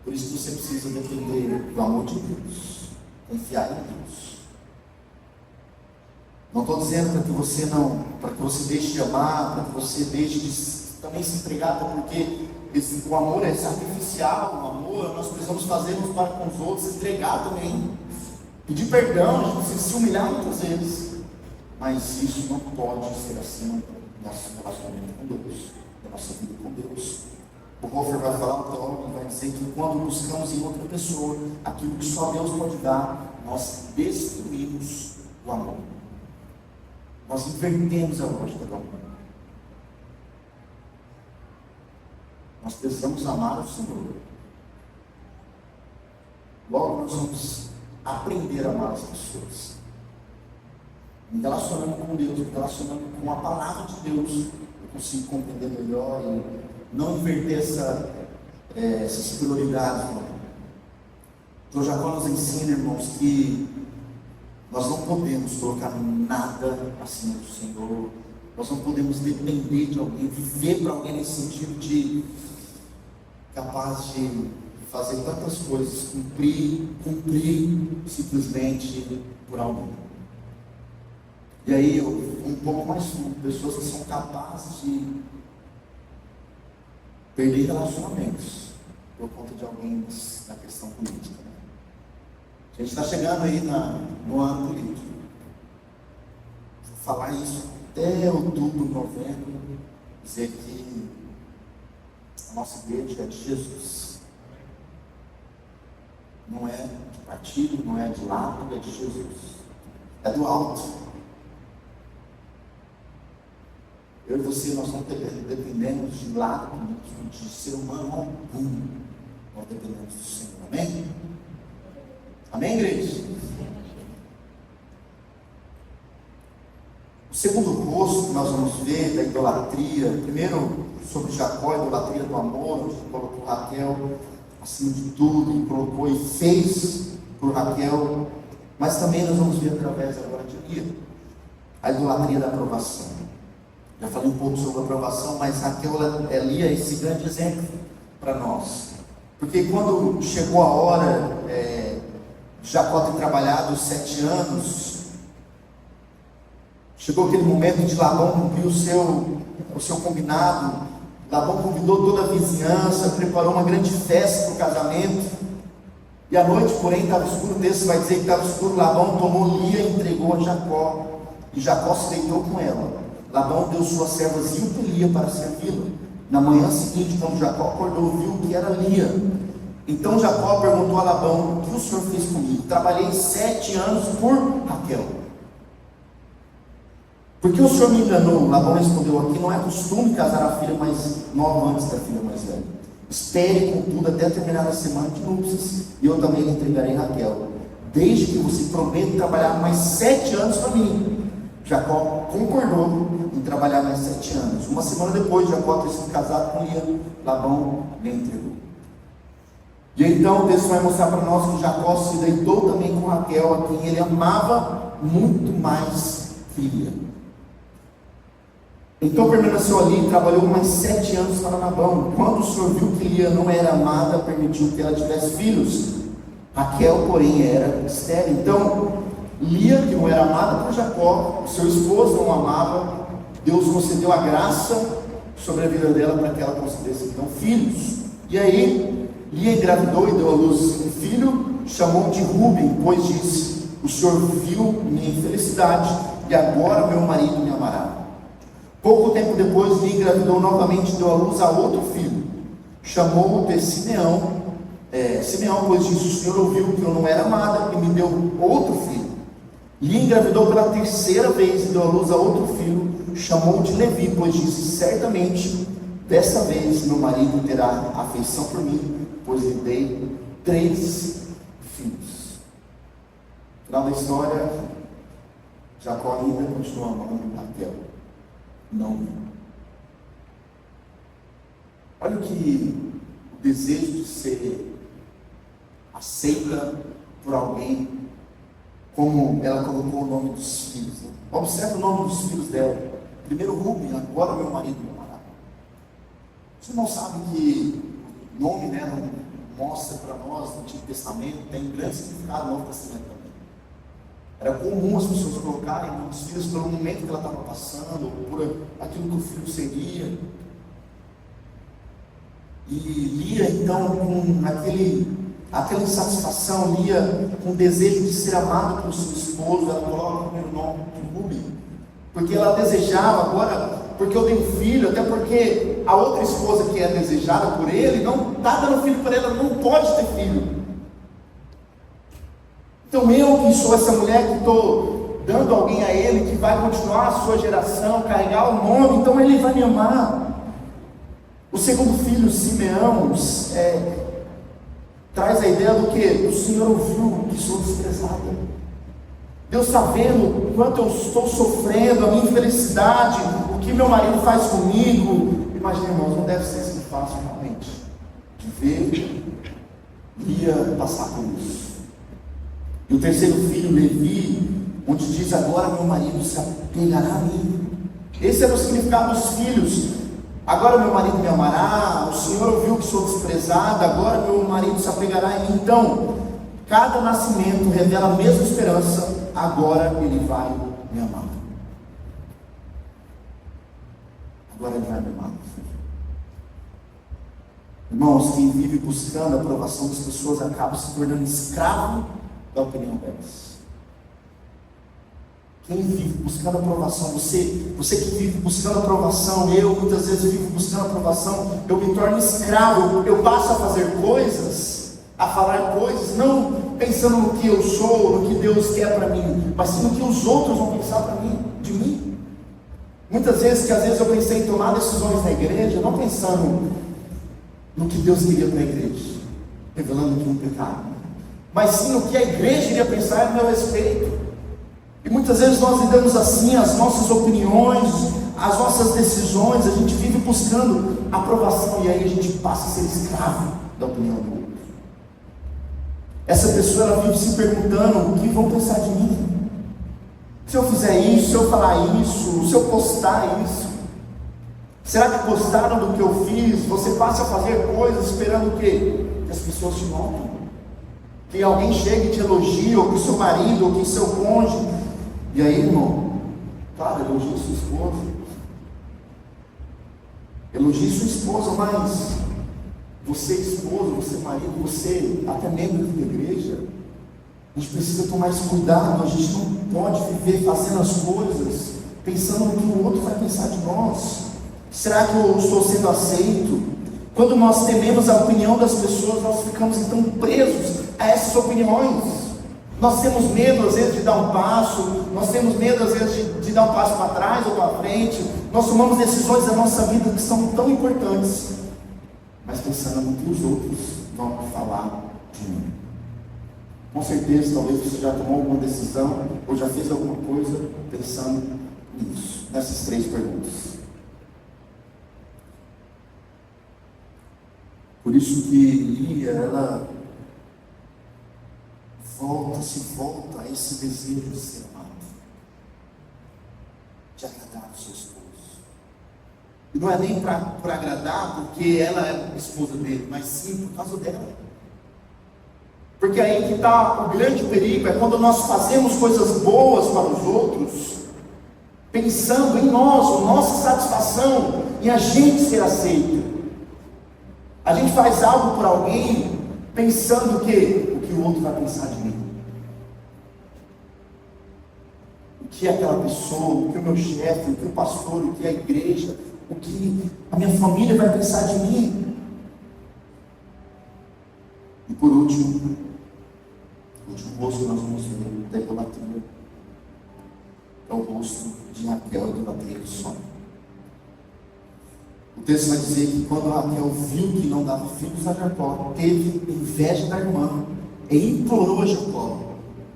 Por isso você precisa depender do amor de Deus, confiar em Deus. Não estou dizendo para que você deixe de amar, para que você deixe de também se entregar, porque o amor é sacrificial. O amor nós precisamos fazer uns para com os outros, se entregar também, pedir perdão, a gente precisa se humilhar muitas vezes, mas isso não pode ser acima do nosso relacionamento com Deus, da nossa vida com Deus. O Hofer vai falar, então, vai dizer que quando buscamos em outra pessoa aquilo que só Deus pode dar, nós destruímos o amor. Nós invertemos a lógica do amor. Nós precisamos amar o Senhor. Logo nós vamos aprender a amar as pessoas. Me relacionando com Deus, me relacionando com a palavra de Deus, eu consigo compreender melhor e não inverter essas prioridades. Então Jacó nos ensina, irmãos, que nós não podemos colocar nada acima do Senhor. Nós não podemos depender de alguém, viver para alguém nesse sentido de capaz de fazer tantas coisas, cumprir simplesmente por alguém. E aí um pouco mais fundo, pessoas que são capazes de perder relacionamentos por conta de alguém na questão política. A gente está chegando aí no ano político. Vou falar isso até outubro, novembro, dizer que a nossa igreja é de Jesus. Não é de partido, não é de lado, é de Jesus. É do alto. Eu e você, nós não dependemos de lado político, de ser humano algum. Nós dependemos do Senhor. Amém? Amém, igreja? O segundo rosto que nós vamos ver da idolatria, primeiro sobre Jacó, a idolatria do amor, onde colocou Raquel acima de tudo, e colocou e fez por Raquel, mas também nós vamos ver através agora de Lia, a idolatria da aprovação. Já falei um pouco sobre a aprovação, mas Raquel, Lia é esse grande exemplo para nós, porque quando chegou a hora, Jacó ter trabalhado 7 anos, chegou aquele momento de Labão cumprir o seu combinado. Labão convidou toda a vizinhança, preparou uma grande festa para o casamento, e à noite, porém, estava escuro. O texto vai dizer que estava escuro. Labão tomou Lia e entregou a Jacó, e Jacó se deitou com ela. Labão deu sua serva Zilpa e Lia para servi-la. Na manhã seguinte, quando Jacó acordou, viu que era Lia. Então Jacó perguntou a Labão: o que o senhor fez comigo? Trabalhei 7 anos por Raquel. Por que o senhor me enganou? Labão respondeu: aqui não é costume casar a filha mais nova antes da filha mais velha. Espere, contudo, até terminar a semana de núpcias, e eu também lhe entregarei Raquel, desde que você prometa trabalhar mais 7 anos para mim. Jacó concordou em trabalhar mais 7 anos. Uma semana depois, Jacó ter sido casado com Lia, Labão lhe entregou. E então o texto vai mostrar para nós que Jacó se deitou também com Raquel, a quem ele amava muito mais que Lia. Então permaneceu ali e trabalhou mais 7 anos para Labão. Quando o senhor viu que Lia não era amada, permitiu que ela tivesse filhos. Raquel, porém, era estéril. Então Lia, que não era amada por Jacó, o seu esposo não amava, Deus concedeu a graça sobre a vida dela para que ela concedesse então filhos. E aí Lia engravidou e deu à luz um filho, chamou de Rúben, pois disse: o senhor viu minha infelicidade, e agora meu marido me amará. Pouco tempo depois, Lia engravidou novamente e deu à luz a outro filho. Chamou-o de Simeão. Simeão, pois disse: o Senhor ouviu que eu não era amada e me deu outro filho. Lia engravidou pela terceira vez e deu à luz a outro filho. Chamou-o de Levi, pois disse: certamente desta vez meu marido terá afeição por mim, pois lhe dei 3 filhos. No final da história, Jacó ainda continua amando Raquel, não Lia. Olha o que o desejo de ser aceita por alguém, como ela colocou o nome dos filhos. Observe o nome dos filhos dela. Primeiro Rubem, agora meu marido me amará. Você não sabe que o nome dela mostra para nós no Antigo Testamento, tem grande significado no Novo Testamento também. Era comum as pessoas colocarem os filhos pelo momento que ela estava passando, por aquilo que o filho seria. E Lia, então, com aquela insatisfação, Lia com o desejo de ser amada pelo seu esposo, ela coloca o primeiro nome de Rubem, porque ela desejava agora, porque eu tenho filho, até porque a outra esposa que é desejada por ele, não está dando filho para ela, não pode ter filho. Então eu que sou essa mulher que estou dando alguém a ele, que vai continuar a sua geração, carregar o nome, então ele vai me amar. O segundo filho, Simeão, traz a ideia do que? O Senhor ouviu que sou desprezada. Deus está vendo o quanto eu estou sofrendo, a minha infelicidade, o que meu marido faz comigo. Imagina, irmãos, não deve ser assim fácil realmente, de ver Lia passar por isso. E o terceiro filho, Levi, onde diz: agora meu marido se apegará a mim. Esse era o significado dos filhos. Agora meu marido me amará, o Senhor ouviu que sou desprezada, agora meu marido se apegará em mim. Então, cada nascimento revela a mesma esperança: agora ele vai me amar. Agora ele vai me amar. Irmãos, quem vive buscando a aprovação das pessoas acaba se tornando escravo da opinião delas. Quem vive buscando aprovação, você que vive buscando aprovação, eu muitas vezes vivo buscando aprovação, eu me torno escravo, eu passo a fazer coisas, a falar coisas, não pensando no que eu sou, no que Deus quer para mim, mas sim no que os outros vão pensar para mim, de mim. Muitas vezes eu pensei em tomar decisões na igreja, não pensando no que Deus queria para a igreja, revelando que um pecado, mas sim no que a igreja iria pensar a meu respeito. E muitas vezes nós lidamos assim, as nossas opiniões, as nossas decisões, a gente vive buscando aprovação, e aí a gente passa a ser escravo da opinião do outro. Essa pessoa, ela vive se perguntando: o que vão pensar de mim? Se eu fizer isso, se eu falar isso, se eu postar isso, será que gostaram do que eu fiz? Você passa a fazer coisas esperando o quê? Que as pessoas te notem, que alguém chegue e te elogie, ou que seu marido, ou que seu cônjuge. E aí, irmão, claro, elogie sua esposa, mas você esposa, você marido, você até membro da igreja, a gente precisa tomar esse cuidado. A gente não pode viver fazendo as coisas pensando no que o outro vai pensar de nós. Será que eu estou sendo aceito? Quando nós tememos a opinião das pessoas, nós ficamos então presos a essas opiniões. Nós temos medo às vezes de dar um passo, nós temos medo às vezes de dar um passo para trás ou para frente. Nós tomamos decisões da nossa vida que são tão importantes, mas pensando no que os outros vão falar de mim. Com certeza, talvez você já tomou alguma decisão ou já fez alguma coisa pensando nisso, nessas 3 perguntas. Por isso que Lia, ela se volta a esse desejo de ser amado, de agradar o seu esposo. E não é nem por agradar, porque ela é a esposa dele, mas sim por causa dela. Porque aí que está o grande perigo, é quando nós fazemos coisas boas para os outros, pensando em nós, a nossa satisfação, em a gente ser aceito. A gente faz algo por alguém, pensando o que o outro vai pensar de mim. O que aquela pessoa, o que o meu chefe, o que o pastor, o que a igreja, o que a minha família vai pensar de mim. E por último, o último rosto que nós vamos ver da idolatria é o rosto de Raquel, a idolatria do sonho. O texto vai dizer que quando Raquel viu que não dava filhos a Jacó, teve inveja da irmã e implorou a Jacó: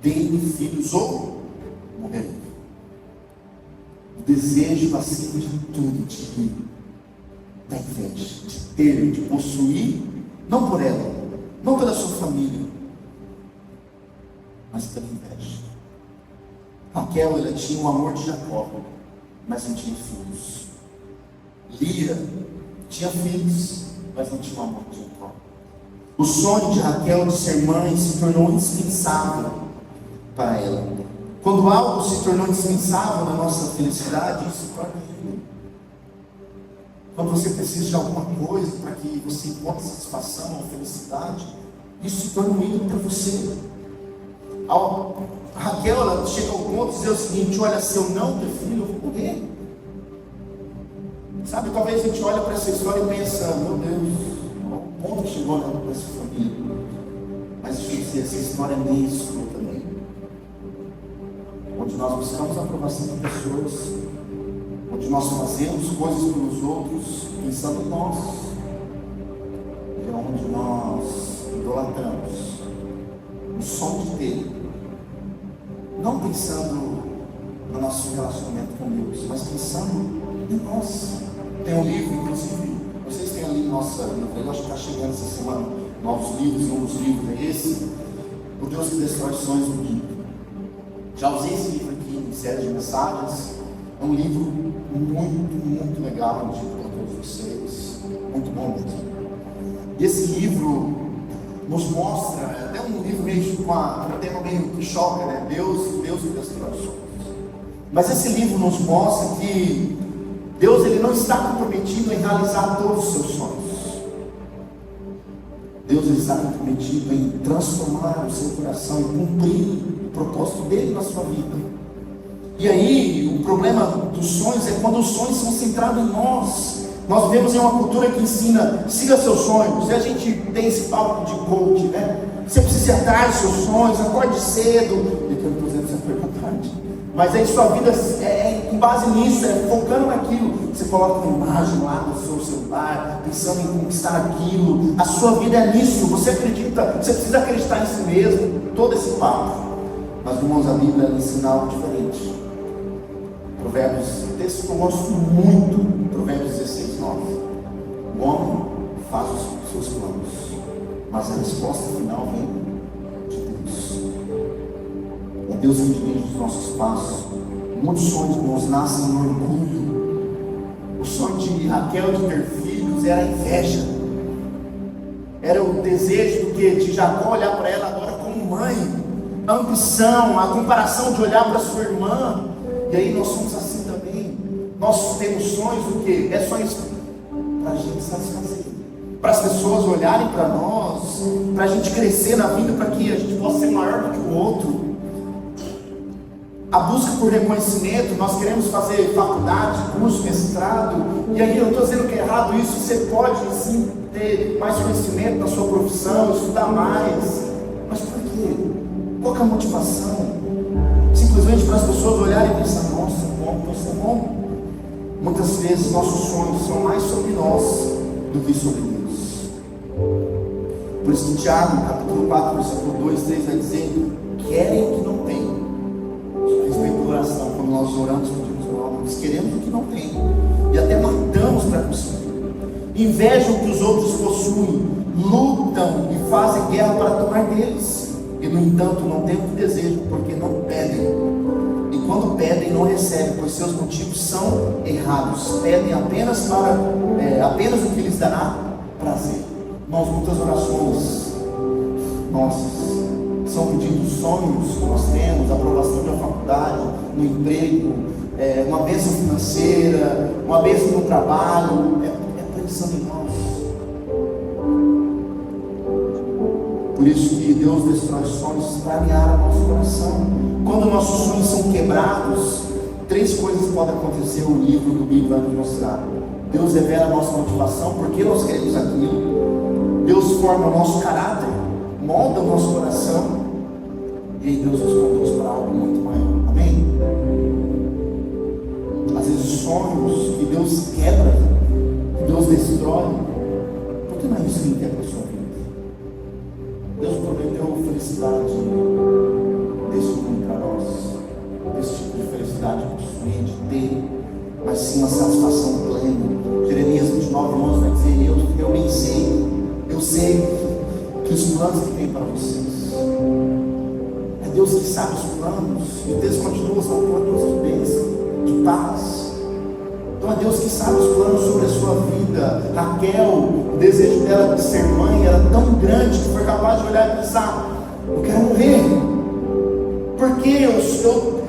dê-me filhos ou morrerei. O desejo acima de tudo, da inveja, de ter, de possuir, não por ela, não pela sua família, mas pela inveja. Raquel, ela tinha o amor de Jacó, mas não tinha filhos. Lia tinha filhos, mas não tinha o amor de Jacó. O sonho de Raquel de ser mãe se tornou indispensável para ela. Quando algo se tornou indispensável na nossa felicidade, isso se torna ruim. Quando você precisa de alguma coisa para que você encontre satisfação ou felicidade, isso se torna um ídolo para você. A Raquel, ela chega ao ponto de dizer o seguinte: olha, se eu não ter filho, eu vou morrer. Sabe, talvez a gente olhe para essa história e pensa: meu Deus, ao ponto que chegou para essa família. Mas deixa eu dizer, essa história é minha e sua também. Onde nós buscamos a aprovação de pessoas, onde nós fazemos coisas pelos outros, pensando em nós, é onde nós idolatramos o som de ter, não pensando no nosso relacionamento com Deus, mas pensando em nós. Tem um livro, inclusive, vocês têm ali nossa livraria, eu acho que está chegando essa semana novos livros, um dos livros é esse, O Deus que Destrói Sonhos do Mundo. Já usei esse livro aqui em série de mensagens. É um livro muito legal, eu digo para todos vocês, muito bom mesmo. E esse livro nos mostra, é até um livro meio com um tema meio que choca, né? Deus que destrói sonhos. Mas esse livro nos mostra que Deus, ele não está comprometido em realizar todos os seus sonhos. Deus, ele está comprometido em transformar o seu coração e cumprir o propósito dele na sua vida. E aí, o problema dos sonhos é quando os sonhos são centrados em nós. Nós vivemos em uma cultura que ensina: siga seus sonhos. E a gente tem esse papo de coach, né? Você precisa ir atrás dos seus sonhos, acorde cedo. E que eu não estou dizendo que você acorda tarde. Mas aí sua vida é com base nisso, é focando naquilo. Você coloca uma imagem lá no seu celular, pensando em conquistar aquilo. A sua vida é nisso. Você acredita, você precisa acreditar em si mesmo. Todo esse papo. Mas, irmãos, a Bíblia ensina algo diferente. Provérbios, texto que eu gosto muito, Provérbios 16, 9. O homem faz os seus planos, mas a resposta final vem de Deus. É Deus que dirige os nossos passos. Muitos sonhos nos nascem no orgulho. O sonho de Raquel de ter filhos era a inveja. Era o desejo do que? De Jacó olhar para ela agora como mãe. A ambição, a comparação de olhar para sua irmã. E aí nós somos assim também. Nós temos sonhos do que? É sonhos para a gente satisfazer, para as pessoas olharem para nós, para a gente crescer na vida, para que a gente possa ser maior do que o outro. A busca por reconhecimento, nós queremos fazer faculdade, curso, mestrado, e aí eu não estou dizendo que é errado isso. Você pode sim ter mais conhecimento na sua profissão, estudar mais, mas por quê? Qual que é a motivação? Simplesmente para as pessoas olharem e pensar: nossa, bom, você é bom. Muitas vezes nossos sonhos são mais sobre nós do que sobre Deus. Por isso que Tiago, capítulo 4, versículo 2, 3 vai dizer: querem o que não têm. Respeito à oração, quando nós oramos, nós queremos o que não tem e até matamos para conseguir. Invejam o que os outros possuem, lutam e fazem guerra para tomar deles. E no entanto não têm o que desejam, porque não pedem. E quando pedem, não recebem, pois seus motivos são errados. Pedem apenas apenas o que lhes dará prazer. Irmãos, muitas orações nossas são pedindo sonhos que nós temos, aprovação de uma faculdade, no emprego, uma bênção financeira, uma bênção no trabalho. É pensando em nós. Por isso que Deus destrói sonhos para alinhar o nosso coração. Quando nossos sonhos são quebrados, 3 coisas podem acontecer. O livro do Bíblia vai nos mostrar. Deus revela a nossa motivação, porque nós queremos aquilo. Deus forma o nosso caráter, molda o nosso coração, e aí Deus nos conduz para algo muito maior. Amém? Às vezes sonhos que Deus quebra, que Deus destrói, por que não é isso que Ele quer para a sua vida? Deus prometeu felicidade desse mundo para nós, desse tipo de felicidade possuir, de ter, mas sim uma satisfação plena. Jeremias 29:11 vai dizer: eu bem sei, eu sei que os planos que tem para vocês, é Deus que sabe os planos, e o texto continua, são planos de bênção, de paz. Então é Deus que sabe os planos sobre a sua vida. Raquel, o desejo dela de ser mãe era tão grande que foi capaz de olhar e pensar: eu quero morrer, porque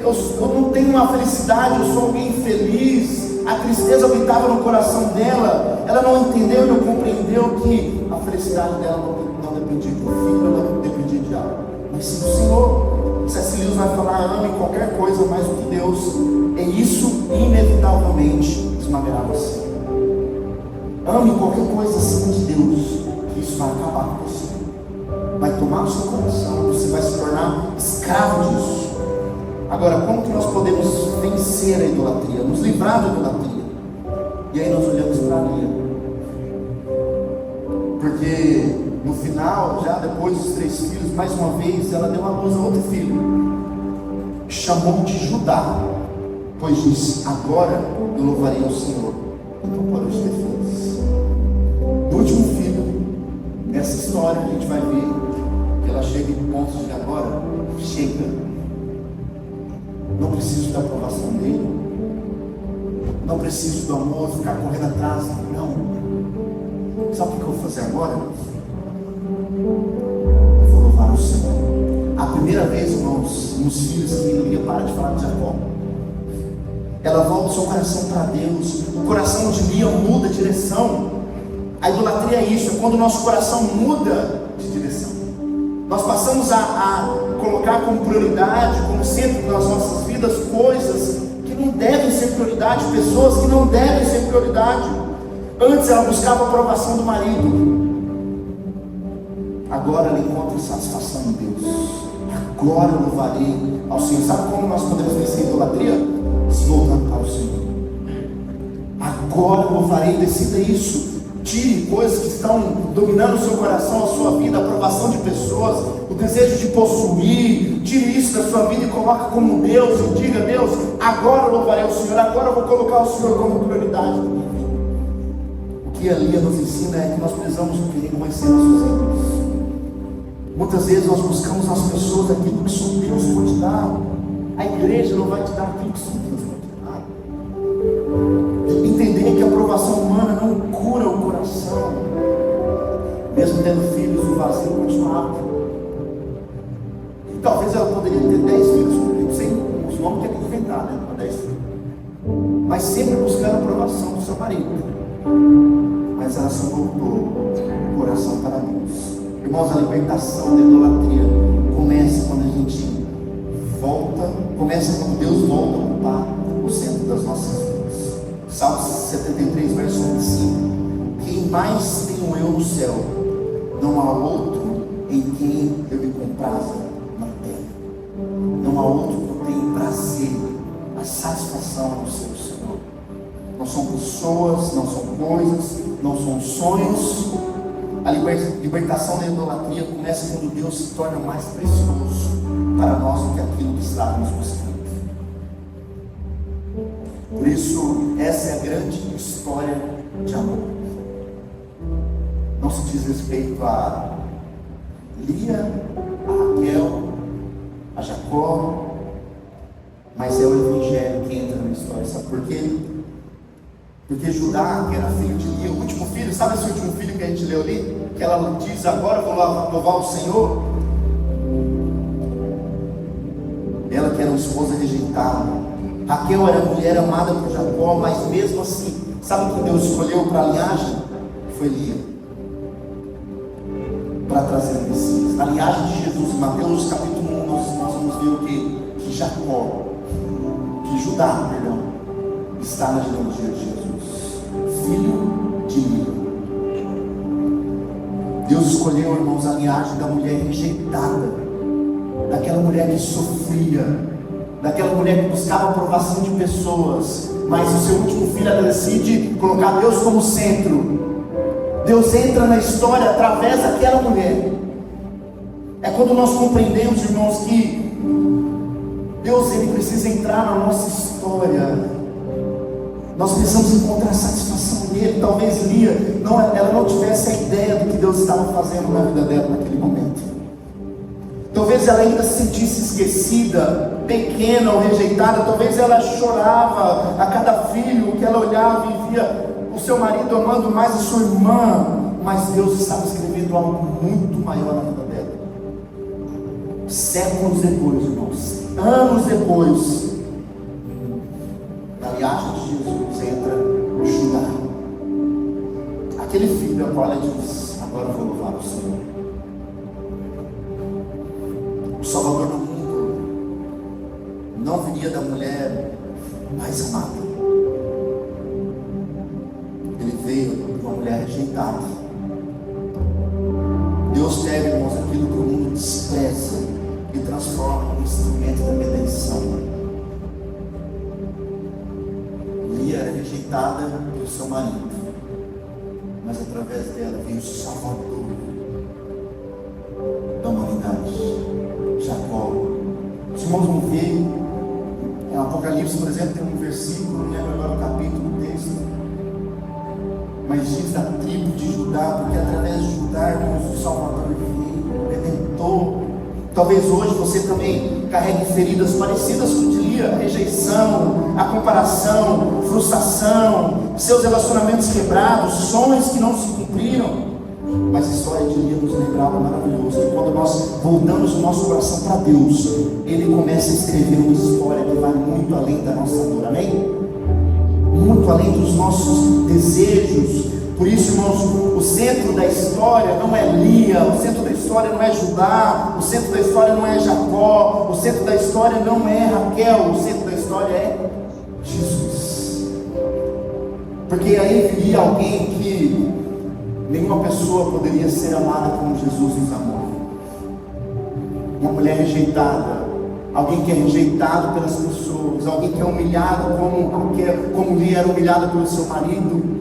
eu não tenho uma felicidade, eu sou alguém infeliz. A tristeza habitava no coração dela. Ela não entendeu e não compreendeu que a felicidade dela não dependia do filho, não dependia de algo, mas sim do Senhor. C.S. Lewis vai falar: ame qualquer coisa mais do que Deus, e isso inevitavelmente esmagará você. Ame qualquer coisa acima de Deus, que isso vai acabar com você, vai tomar o seu coração, você vai se tornar escravo disso. Agora, como que nós podemos vencer a idolatria, nos livrar da idolatria? E aí nós olhamos para a Lia, porque no final, já depois dos 3 filhos, mais uma vez ela deu à luz a outro filho, chamou de Judá, pois disse: agora eu louvarei ao Senhor. Então parou de ter filhos. No último filho, nessa história a gente vai ver que ela chega em pontos de agora, chega. Não preciso da aprovação dele, não preciso do amor, ficar correndo atrás, não. Sabe o que eu vou fazer agora? Eu vou louvar o Senhor. A primeira vez, irmãos, nos filhos que Lia para de falar de Jacó, ela volta o seu coração para Deus. O coração de Lia muda de direção. A idolatria é isso, é quando o nosso coração muda de direção. Nós passamos a colocar como prioridade, como centro das nossas vidas, coisas que não devem ser prioridade, pessoas que não devem ser prioridade. Antes ela buscava a aprovação do marido, agora ela encontra satisfação em Deus. Agora eu louvarei ao Senhor. Sabe como nós podemos vencer a idolatria? Se voltando para o Senhor. Agora eu louvarei, decida isso. Tire coisas que estão dominando o seu coração, a sua vida, a aprovação de pessoas, o desejo de possuir. Tire isso da sua vida e coloque como Deus, e diga: Deus, agora eu louvarei ao Senhor, agora eu vou colocar o Senhor como prioridade. O que a Lia nos ensina é que nós precisamos reconhecer nossos erros. Muitas vezes nós buscamos nas pessoas aquilo que só Deus pode dar. A igreja não vai te dar aquilo que só Deus pode dar. Entender que a aprovação humana não cura o coração. Mesmo tendo filhos, o vazio continuava. E talvez ela poderia ter 10 filhos, sem os nomes ter que inventar, né? Para 10 filhos. Mas sempre buscando a aprovação do seu marido. Mas ela só voltou o coração para Deus. Irmãos, a libertação da idolatria começa quando a gente volta, começa quando Deus volta a ocupar o centro das nossas vidas. Salmo 73, verso 25: quem mais tenho eu no céu? Não há outro em quem eu me compraza na terra. Não há outro que eu tenha prazer, a satisfação no seu Senhor. Não são pessoas, não são coisas, não são sonhos. A libertação da idolatria começa quando Deus se torna mais precioso para nós do que aquilo que estávamos buscando. Por isso, essa é a grande história de amor. Não se diz respeito a Lia, a Raquel, a Jacó, mas é o Evangelho que entra na história. Sabe por quê? Porque Judá, que era filho de Lia, o último filho, sabe esse último filho que a gente leu ali? Que ela diz: agora eu vou louvar o Senhor. Ela que era uma esposa rejeitada. Raquel era mulher amada por Jacó, mas mesmo assim, sabe quem Deus escolheu para a linhagem? Foi Lia, para trazer o Messias. na linhagem de Jesus, em Mateus capítulo 1, nós vamos ver o que? Que Jacó, que Judá, perdão, está na genealogia de Jesus, filho de Lia. Deus escolheu, irmãos, a linhagem da mulher rejeitada, daquela mulher que sofria, daquela mulher que buscava aprovação de pessoas, mas o seu último filho, ela decide colocar Deus como centro. Deus entra na história através daquela mulher. É quando nós compreendemos, irmãos, que Deus, ele precisa entrar na nossa história. Nós precisamos encontrar satisfação nele. Talvez Lia, ela não tivesse a ideia do que Deus estava fazendo na vida dela naquele momento. Talvez ela ainda se sentisse esquecida, pequena ou rejeitada. Talvez ela chorava a cada filho que ela olhava e via o seu marido amando mais a sua irmã. Mas Deus estava escrevendo algo muito maior na vida dela. Séculos depois, irmãos, anos depois, na linhagem de Jesus entra Judá, aquele filho ao qual ela diz: agora eu vou louvar o Senhor. O Salvador do mundo não viria da mulher mais amada, ele veio de uma mulher rejeitada. Deus pega, irmãos, aquilo que o mundo despreza e transforma num instrumento da redenção. Lia era rejeitada pelo seu marido, mas através dela veio o Salvador da humanidade, Jacó. Os irmãos vão ver, em Apocalipse, por exemplo, tem um versículo, não lembro agora o capítulo do texto, mas diz da tribo de Judá, porque através de Judá, irmãos, o Salvador veio, o Redentor. Talvez hoje você também carregue feridas parecidas com o de Lia, a rejeição, a comparação, frustração, seus relacionamentos quebrados, sonhos que não se cumpriram. Mas a história de Lia nos lembra algo maravilhoso, que quando nós voltamos o nosso coração para Deus, Ele começa a escrever uma história que vai muito além da nossa dor, amém? Muito além dos nossos desejos. Por isso, irmãos, o centro da história não é Lia, o centro da história não é Judá, o centro da história não é Jacó, o centro da história não é Raquel, o centro da história é Jesus. Porque aí viria alguém que nenhuma pessoa poderia ser amada como Jesus nos amou. Uma mulher rejeitada, alguém que é rejeitado pelas pessoas, alguém que é humilhado como Lia era humilhada pelo seu marido.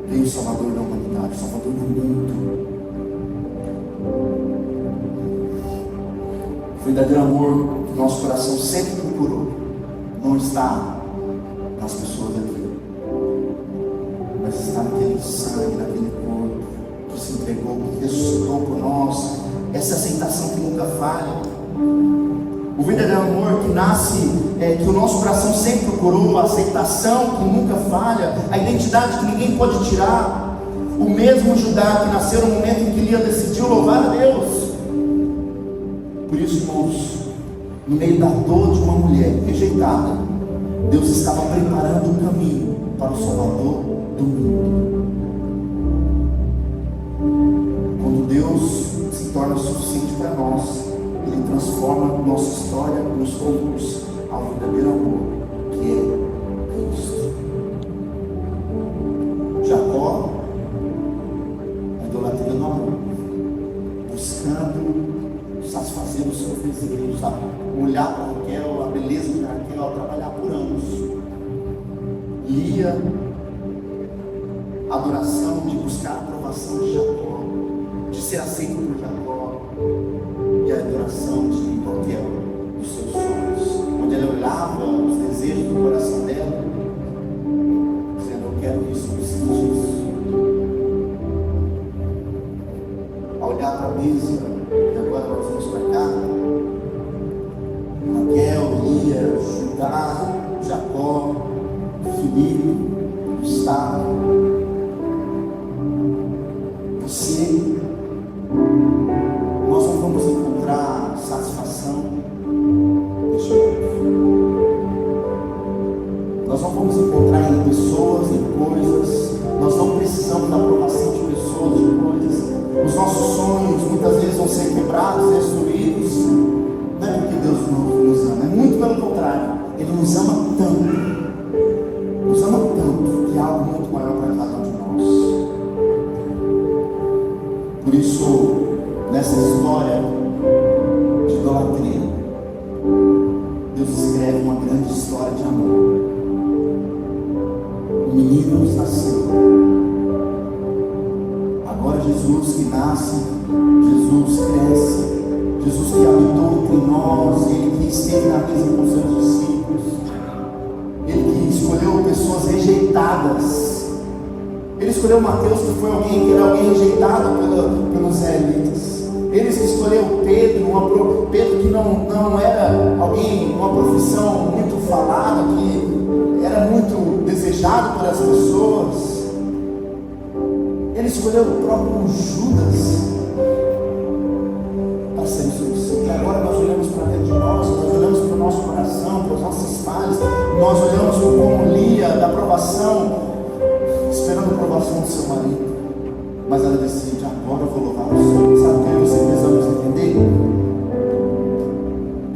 Veio o Salvador da humanidade, o Salvador do mundo. O verdadeiro amor que nosso coração sempre procurou não está nas pessoas aqui, mas está naquele sangue, naquele corpo que se entregou, que ressuscitou por nós. Essa aceitação que nunca falha. O verdadeiro amor que nasce, que o nosso coração sempre procurou, a aceitação que nunca falha, a identidade que ninguém pode tirar. O mesmo Judá que nasceu no momento em que Lia decidiu louvar a Deus. Por isso, irmãos, no meio da dor de uma mulher rejeitada, Deus estava preparando o caminho para o Salvador do mundo. Quando Deus se torna suficiente para nós, Ele transforma nossa história, nos conduz ao verdadeiro amor, que é Cristo. Jacó, a idolatria do amor, buscando satisfazer o seu desejo, sabe? Olhar para Raquel, a beleza de Raquel, trabalhar por anos. Lia, adoração de buscar a aprovação de Jacó, de ser aceito por Jacó. E a adoração de Raquel, dos seus sonhos, onde ela olhava os desejos do coração dela, dizendo: eu quero isso, eu preciso disso. Ao olhar para a mesa, e agora nós vamos para cá, Raquel, Lia, Judá, Jacó, Filipe, Gustavo, você, nós não vamos encontrar satisfação neste mundo. Nós não vamos encontrar em pessoas, em coisas. Nós não precisamos da aprovação de pessoas, de coisas. Os nossos sonhos muitas vezes podemos ser quebrados, destruídos, não é porque Deus nos ama, é muito pelo contrário, Ele nos ama tanto, que há algo muito maior para cada um de nós. Por isso, nessa história de idolatria, Deus escreve uma grande história de amor. O menino nos nasceu. Agora Jesus que nasce, Jesus cresce, Jesus que habitou entre nós, Ele que esteve na mesa com os seus discípulos, Ele que escolheu pessoas rejeitadas. Ele escolheu Mateus, que foi alguém que era alguém rejeitado pelos israelitas. Ele escolheu Pedro, Pedro que não era alguém, uma profissão muito falada, que era muito desejado pelas pessoas. Ele escolheu o próprio Judas para ser o seu discípulo. E agora nós olhamos para dentro de nós olhamos para o nosso coração, para as nossas falhas, nós olhamos como Lia, da aprovação, esperando a aprovação do seu marido. Mas ela decide, agora eu vou louvar o Senhor. Sabe o que você precisamos entender?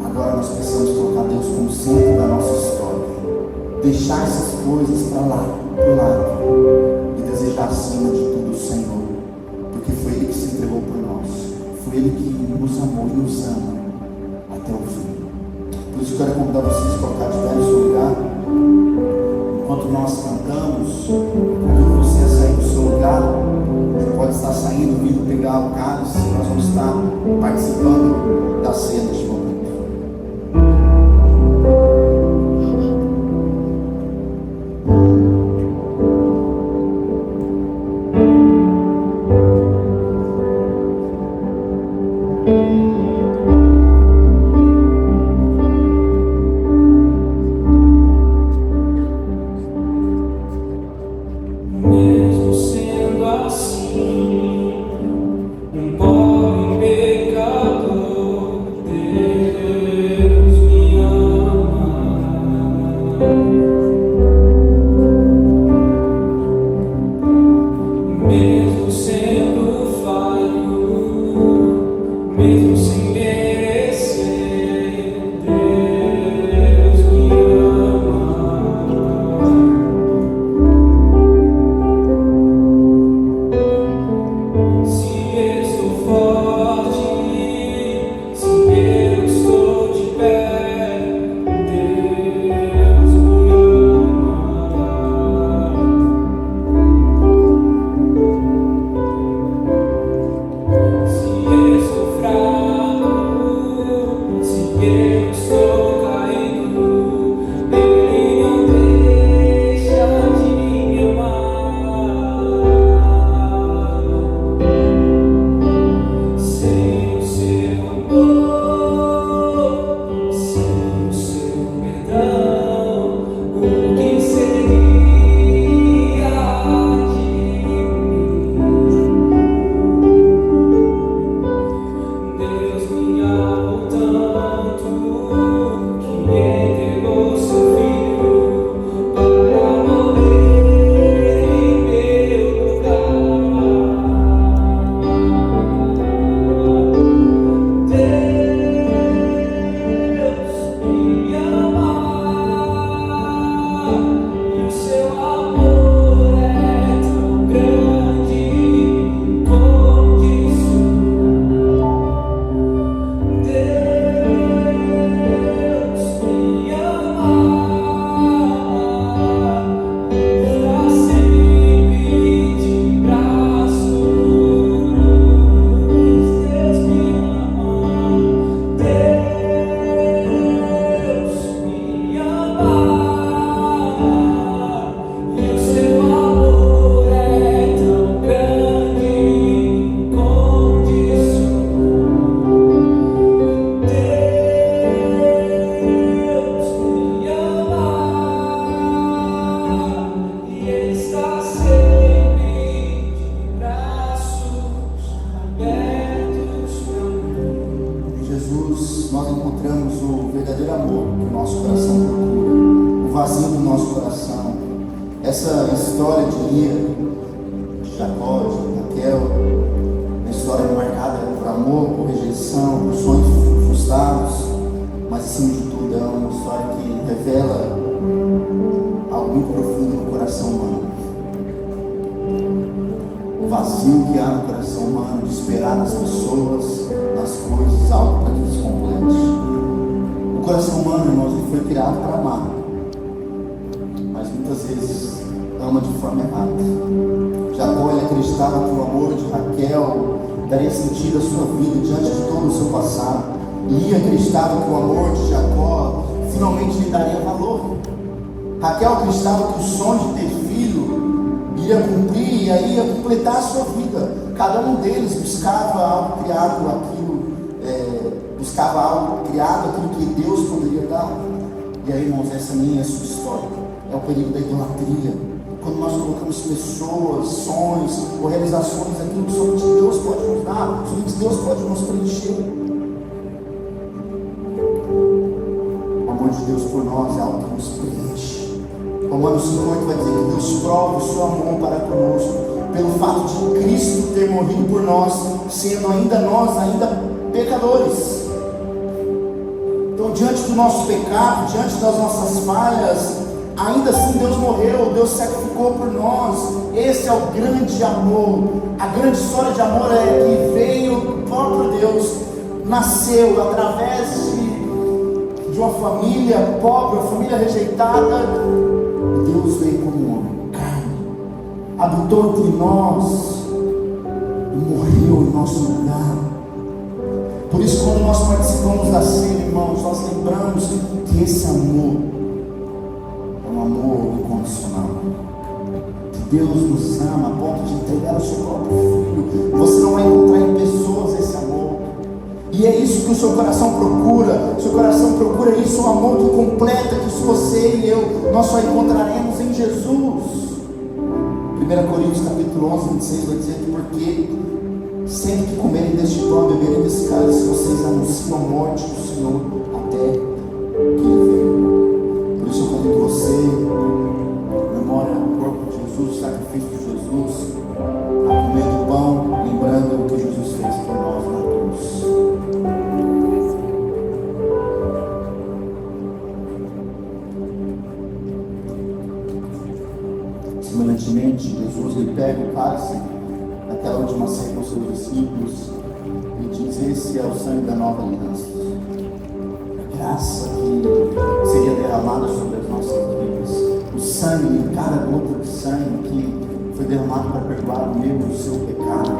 Agora nós precisamos colocar Deus como centro da nossa história. Deixar essas coisas para lá, para o lado. E desejar acima de tudo o Senhor. Porque foi Ele que se entregou por nós. Foi Ele que nos amou e nos ama até o fim. Por isso eu quero convidar vocês a colocar de pé no seu lugar. Enquanto nós cantamos, convido você a sair do seu lugar. Você pode estar saindo, vindo pegar o cálice. Nós vamos estar participando da ceia neste momento. Essa história de Lia, de Jacó, de Raquel, uma história marcada por amor, por vazio que há no coração humano de esperar nas pessoas, nas coisas, algo para que nos complete. O coração humano, irmãos, ele foi criado para amar, mas muitas vezes ama de forma errada. Jacó, ele acreditava que o amor de Raquel daria sentido à sua vida diante de todo o seu passado. Lia acreditava que o amor de Jacó finalmente lhe daria valor. Raquel acreditava que o sonho de ter filho iria cumprir e aí ia completar a sua vida. Cada um deles buscava algo criado, aquilo que Deus poderia dar. E aí, irmãos, essa minha é a sua história. É o período da idolatria. Quando nós colocamos pessoas, sonhos ou realizações, aquilo que somente Deus pode nos dar, somente Deus pode nos preencher. O amor de Deus por nós é algo que nos preenche. Romanos 5:8 vai dizer que Deus prova o seu amor para conosco pelo fato de Cristo ter morrido por nós, sendo nós ainda pecadores. Então, diante do nosso pecado, diante das nossas falhas, ainda assim Deus morreu, Deus sacrificou por nós. Esse é o grande amor. A grande história de amor é que veio o próprio Deus, nasceu através de uma família pobre, uma família rejeitada. Deus veio como homem, carne, habitou entre nós e morreu em nosso lugar. Por isso, quando nós participamos da ceia, irmãos, nós lembramos que esse amor é um amor incondicional. Que Deus nos ama a ponto de entregar o seu próprio filho. Você não vai encontrar em pessoas esse amor. E é isso que o seu coração procura. O seu coração procura isso, um amor que completa, que você e eu, nós só encontraremos em Jesus. 1 Coríntios capítulo 11, 26 vai dizer que porque sempre que comerem deste pão, beberem desse cálice, vocês anunciam a morte do Senhor até que Ele venha. Por isso eu convido você, memória do corpo de Jesus, o sacrifício de Jesus, a comer do pão, lembrando o que Jesus fez por nós na cruz. Semelhantemente, Jesus lhe pega o cálice naquela última ceia com seus discípulos e diz: esse é o sangue da nova aliança, a graça que seria derramada sobre as nossas vidas, o sangue, cada gota de sangue que foi derramado para perdoar o meu e o seu pecado.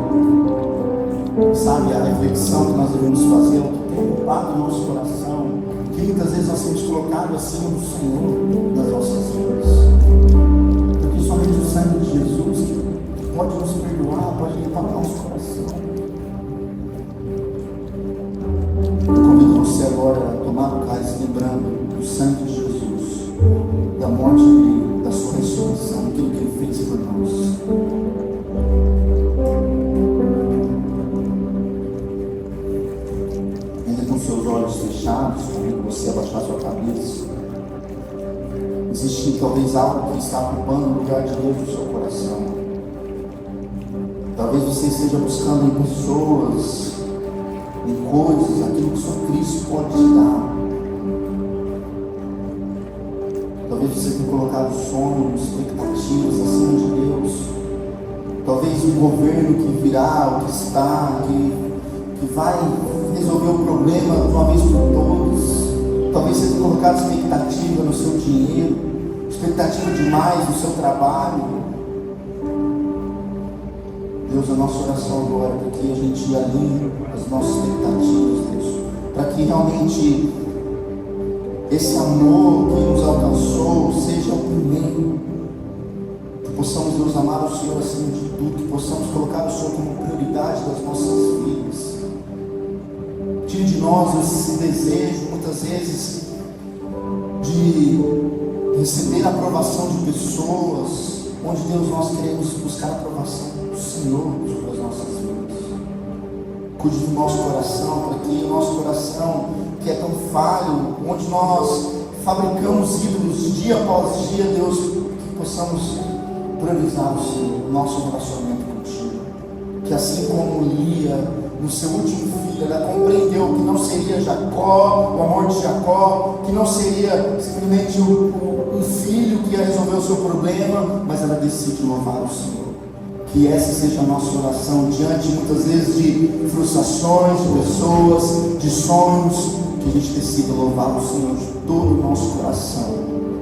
Sabe, a reflexão que nós devemos fazer é o que tem ocupado o nosso coração, que muitas vezes nós temos colocado acima do Senhor nas nossas vidas. Porque somente o sangue de Jesus que pode nos perdoar, pode limpar o nosso coração. Eu convido você agora a tomar o cálice, lembrando do sangue de Jesus, da morte dele, da sua ressurreição, aquilo que ele fez por nós. Ainda com seus olhos fechados, convido você a abaixar sua cabeça. Existe talvez algo que está ocupando o lugar de Deus no seu coração. Talvez você esteja buscando em pessoas, em coisas, aquilo que só Cristo pode te dar. Talvez você tenha colocado sonhos, expectativas acima de Deus. Talvez um governo que virá, ou que está, que vai resolver o problema de uma vez por todas. Talvez você tenha colocado expectativa no seu dinheiro, expectativa demais no seu trabalho. Deus, a nossa oração agora, para que a gente alinhe as nossas expectativas, Deus, para que realmente esse amor que nos alcançou seja o primeiro, que possamos, Deus, amar o Senhor acima de tudo, que possamos colocar o Senhor como prioridade das nossas vidas. Tire de nós esse desejo, muitas vezes, de receber a aprovação de pessoas, onde, Deus, nós queremos buscar a aprovação do Senhor sobre as nossas vidas. Cuide do nosso coração, para que o nosso coração, que é tão falho, onde nós fabricamos ídolos dia após dia, Deus, que possamos priorizar o Senhor, o nosso relacionamento contigo. Que assim como Lia, no seu último filho, ela compreendeu que não seria Jacó, o amor de Jacó, que não seria simplesmente um filho que ia resolver o seu problema, mas ela decide louvar o Senhor. Que essa seja a nossa oração diante muitas vezes de frustrações, de pessoas, de sonhos, que a gente decida louvar o Senhor de todo o nosso coração,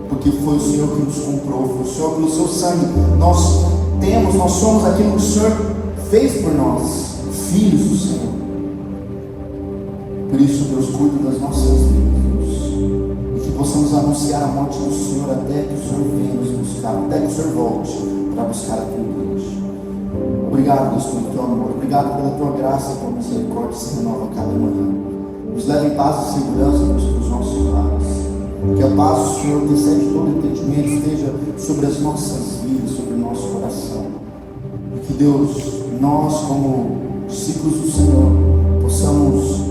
porque foi o Senhor que nos comprou, foi o Senhor que no seu sangue nós somos aquilo que o Senhor fez por nós, filhos do Senhor. Por isso, Deus, cuida das nossas vidas, Deus, e que possamos anunciar a morte do Senhor até que o Senhor venha nos buscar, até que o Senhor volte para buscar a tua igreja. Obrigado, Deus, pelo teu amor, obrigado pela tua graça e tua misericórdia se renova a cada manhã. Nos leva em paz e segurança, Deus, para os nossos lares. Que a paz do Senhor, que excede todo entendimento, esteja sobre as nossas vidas, sobre o nosso coração. E que, Deus, nós, como discípulos do Senhor, possamos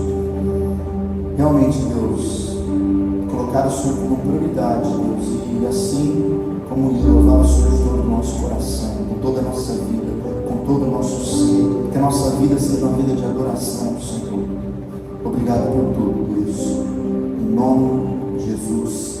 realmente, Deus, colocar o Senhor como prioridade, Deus, e assim como louvar o Senhor de todo o nosso coração, com toda a nossa vida, com todo o nosso ser, que a nossa vida seja uma vida de adoração ao Senhor. Obrigado por tudo, Deus. Em nome de Jesus.